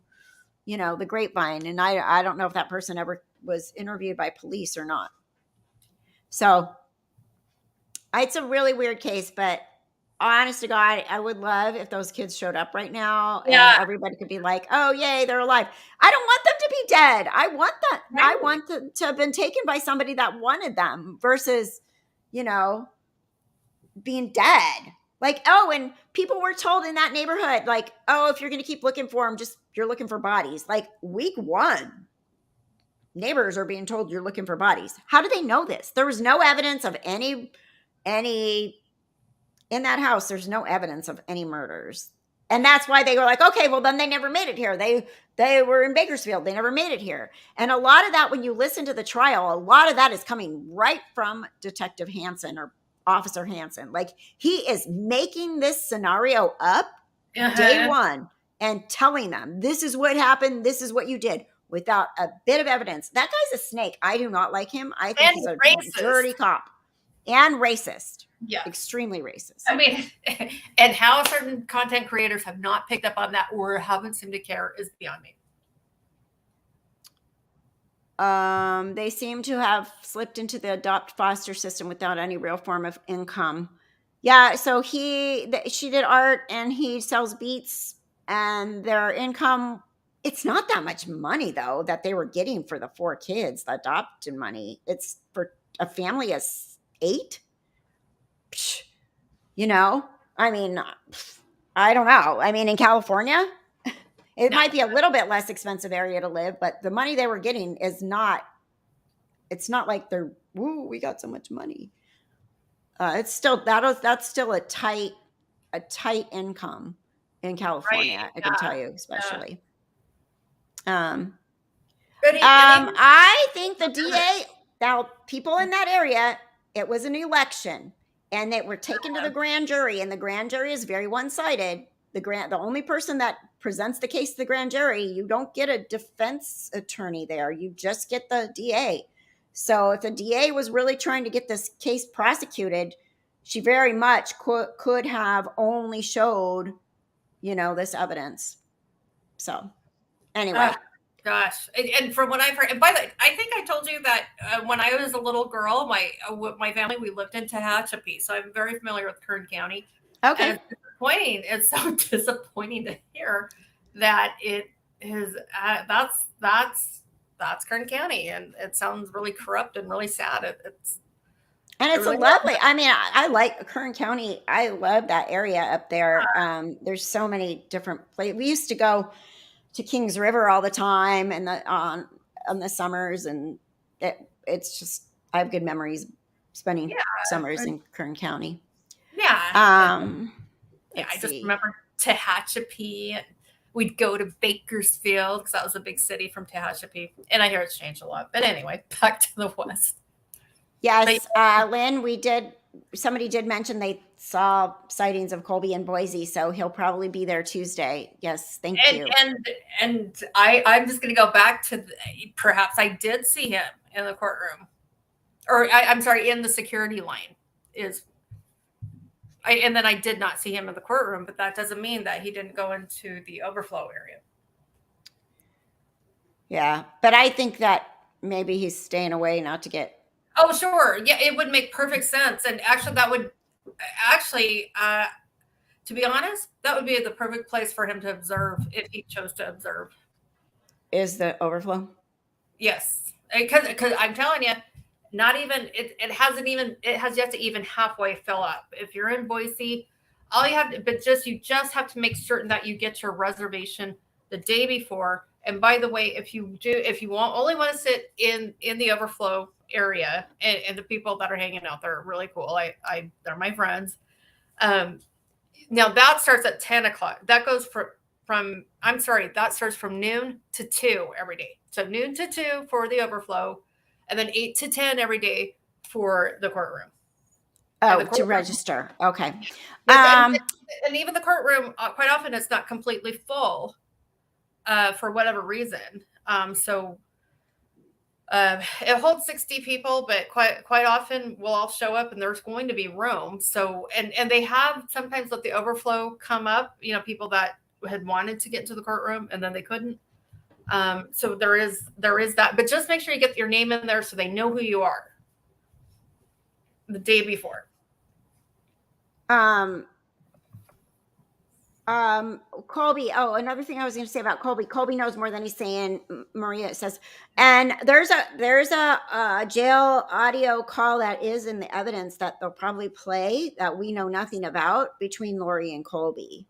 the grapevine. And I don't know if that person ever was interviewed by police or not. So it's a really weird case, but honest to God, I would love if those kids showed up right now and Yeah, everybody could be like, "Oh, yay, they're alive." I don't want them to be dead. I want that. I right. want them to have been taken by somebody that wanted them versus, you know, being dead. Like, oh, and people were told in that neighborhood, like, oh, if you're going to keep looking for them, just you're looking for bodies. Like, week one, neighbors are being told you're looking for bodies. How do they know this? There was no evidence of any in that house. There's no evidence of any murders. And that's why they were like, okay, well then they never made it here. They were in Bakersfield. They never made it here. And a lot of that, when you listen to the trial, a lot of that is coming right from Detective Hansen or Officer Hansen. Like, he is making this scenario up day Uh-huh. one and telling them this is what happened, this is what you did, without a bit of evidence. That guy's a snake. I do not like him. I think And he's a racist. dirty cop and racist, Yes. extremely racist. I mean, and how certain content creators have not picked up on that or haven't seemed to care is beyond me. They seem to have slipped into the adopt foster system without any real form of income. Yeah, so she did art and he sells beats, and their income, it's not that much money though that they were getting for the 4 kids, the adopted money. It's for a family of 8. Psh, you know, I mean, I don't know. I mean, in California, it No. might be a little bit less expensive area to live, but the money they were getting is not, it's not like they're, woo, we got so much money. It's still, that's still a tight income in California, Right. I can Yeah. tell you, especially. Um, But even I think the DA, now people in that area, it was an election and they were taken to the grand jury, and the grand jury is very one-sided. The only person that presents the case to the grand jury, you don't get a defense attorney there. You just get the DA. So if the DA was really trying to get this case prosecuted, she very much could have only showed, this evidence. So anyway. gosh, and from what I've heard, and by the way, I think I told you that when I was a little girl, my family, we lived in Tehachapi, so I'm very familiar with Kern County. Okay. And it's disappointing. It's so disappointing to hear that it is. That's Kern County, and it sounds really corrupt and really sad. And it's really a lovely, I mean, I like Kern County. I love that area up there. There's so many different places. We used to go to Kings River all the time and on the summers, and it's just, I have good memories spending summers in Kern County. yeah. Yeah, Let's I just see. remember Tehachapi. We'd go to Bakersfield because that was a big city from Tehachapi. And I hear it's changed a lot. But anyway, back to the West. Yes, Lynn, somebody did mention they saw sightings of Colby in Boise, so he'll probably be there Tuesday. Yes, thank you. And I'm just going to go back to perhaps I did see him in the courtroom. Or I'm sorry, in the security line. And then I did not see him in the courtroom, but that doesn't mean that he didn't go into the overflow area. Yeah, but I think that maybe he's staying away not to get. Oh, sure. Yeah, it would make perfect sense. And actually, to be honest, that would be the perfect place for him to observe if he chose to observe. Is the overflow? Yes, because I'm telling you, not even it has yet to even halfway fill up. If you're in Boise, all you have to, you just have to make certain that you get your reservation the day before. And by the way, if you only want to sit in the overflow area, and the people that are hanging out there are really cool. They're my friends. Now that starts at 10 o'clock. That goes that starts from noon to 2 every day. So noon to 2 for the overflow, and then 8 to 10 every day for the courtroom. Oh, to register. Okay. And even the courtroom, quite often it's not completely full for whatever reason. So it holds 60 people, but quite often we'll all show up and there's going to be room. So, and they have sometimes let the overflow come up, people that had wanted to get into the courtroom and then they couldn't. So there is that, but just make sure you get your name in there so they know who you are the day before. Colby. Oh, another thing I was going to say about Colby. Colby knows more than he's saying. Maria says, and there's a jail audio call that is in the evidence that they'll probably play that we know nothing about between Lori and Colby.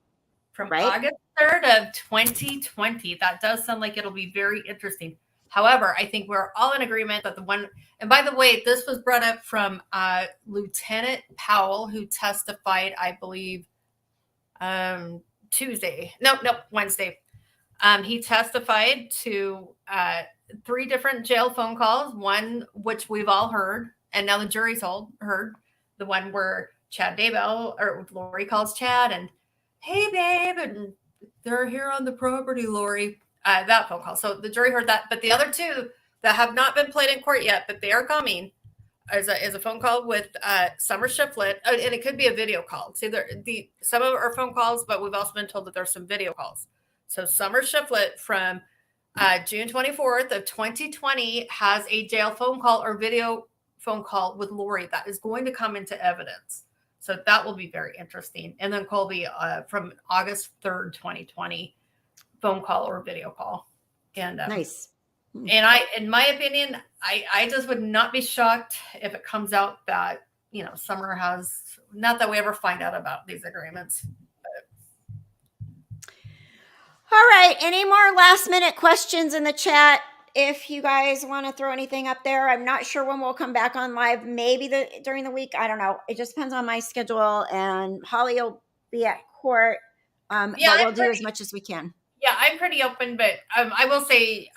From right? August 3rd of 2020. That does sound like it'll be very interesting. However, I think we're all in agreement that the one, and by the way, this was brought up from Lieutenant Powell, who testified, I believe, Wednesday. He testified to 3 different jail phone calls, one which we've all heard, and now the jury's all heard, the one where Chad Daybell, or Lori calls Chad, and hey, babe, and they're here on the property, Lori. That phone call. So the jury heard that. But the other 2 that have not been played in court yet, but they are coming, is a phone call with Summer Shiflett, and it could be a video call. See, some of our phone calls, but we've also been told that there's some video calls. So Summer Shiflett from June 24th of 2020 has a jail phone call or video phone call with Lori that is going to come into evidence. So that will be very interesting. And then Colby from August 3rd, 2020, phone call or video call. And nice. And in my opinion, I just would not be shocked if it comes out that, Summer has, not that we ever find out about these agreements. All right. Any more last minute questions in the chat? If you guys want to throw anything up there, I'm not sure when we'll come back on live. Maybe during the week. I don't know. It just depends on my schedule, and Holly will be at court. But we'll do as much as we can. Yeah, I'm pretty open, but I will say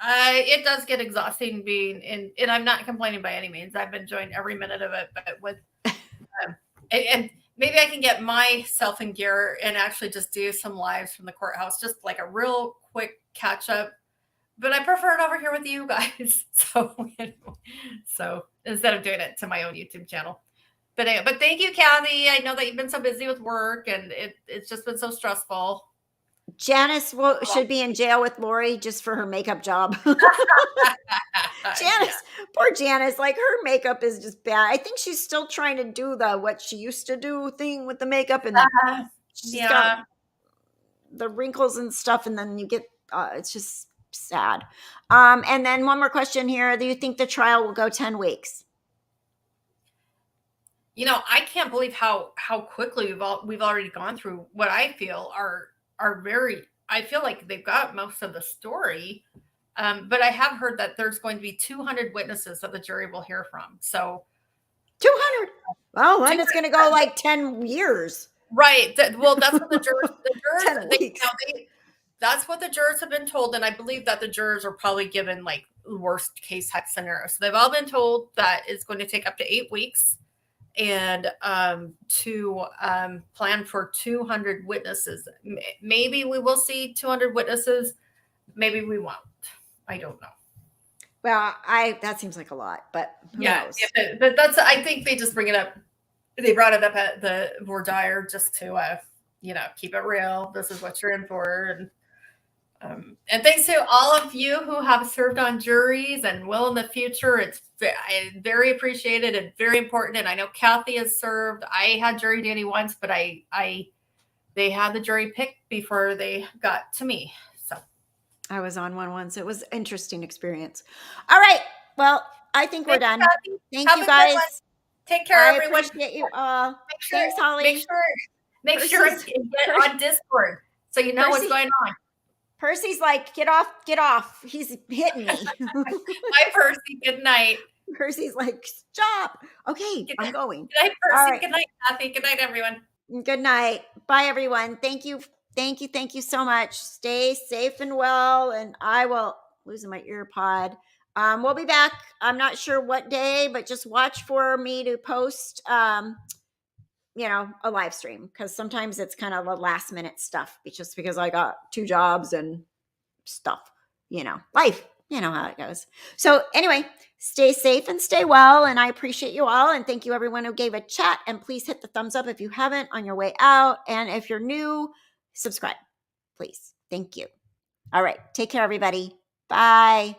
it does get exhausting being in, and I'm not complaining by any means. I've enjoyed every minute of it, but with and maybe I can get myself in gear and actually just do some lives from the courthouse, just like a real quick catch up. But I prefer it over here with you guys. So instead of doing it to my own YouTube channel. But thank you, Kathy. I know that you've been so busy with work, and it's just been so stressful. Janice should be in jail with Lori just for her makeup job. Janice, poor Janice, like her makeup is just bad. I think she's still trying to do what she used to do thing with the makeup, and she's got the wrinkles and stuff, and then you get it's just sad. And then one more question here: do you think the trial will go 10 weeks? I can't believe how quickly we've already gone through what I feel are very. I feel like they've got most of the story. But I have heard that there's going to be 200 witnesses that the jury will hear from. So 200. Well, then it's going to go like 10 years. Right. Well, that's what the jurors that's what the jurors have been told. And I believe that the jurors are probably given like worst case type scenario. So they've all been told that it's going to take up to 8 weeks and to plan for 200 witnesses. Maybe we will see 200 witnesses. Maybe we won't. I don't know. Well, that seems like a lot, but who knows? Yeah, but I think they just bring it up. They brought it up at the voir dire just to, keep it real. This is what you're in for. And thanks to all of you who have served on juries and will in the future. It's very appreciated and very important. And I know Kathy has served. I had jury duty once, but they had the jury picked before they got to me. I was on one once. It was an interesting experience. All right. Well, I think we're done. Thank you, guys. Take care, everyone. I appreciate you all. Thanks, Holly. Make sure and get on Discord so you know what's going on. Percy's like, get off. He's hitting me. Bye, Percy. Good night. Percy's like, stop. Okay, I'm going. Good night, Percy. Good night, Kathy. Good night, everyone. Good night. Bye, everyone. Thank you so much. Stay safe and well. And I will losing my ear pod. We'll be back. I'm not sure what day, but just watch for me to post, a live stream, because sometimes it's kind of a last minute stuff. It's just because I got 2 jobs and stuff, life, how it goes. So anyway, stay safe and stay well. And I appreciate you all. And thank you everyone who gave a chat, and please hit the thumbs up if you haven't on your way out. And if you're new, subscribe, please. Thank you. All right. Take care, everybody. Bye.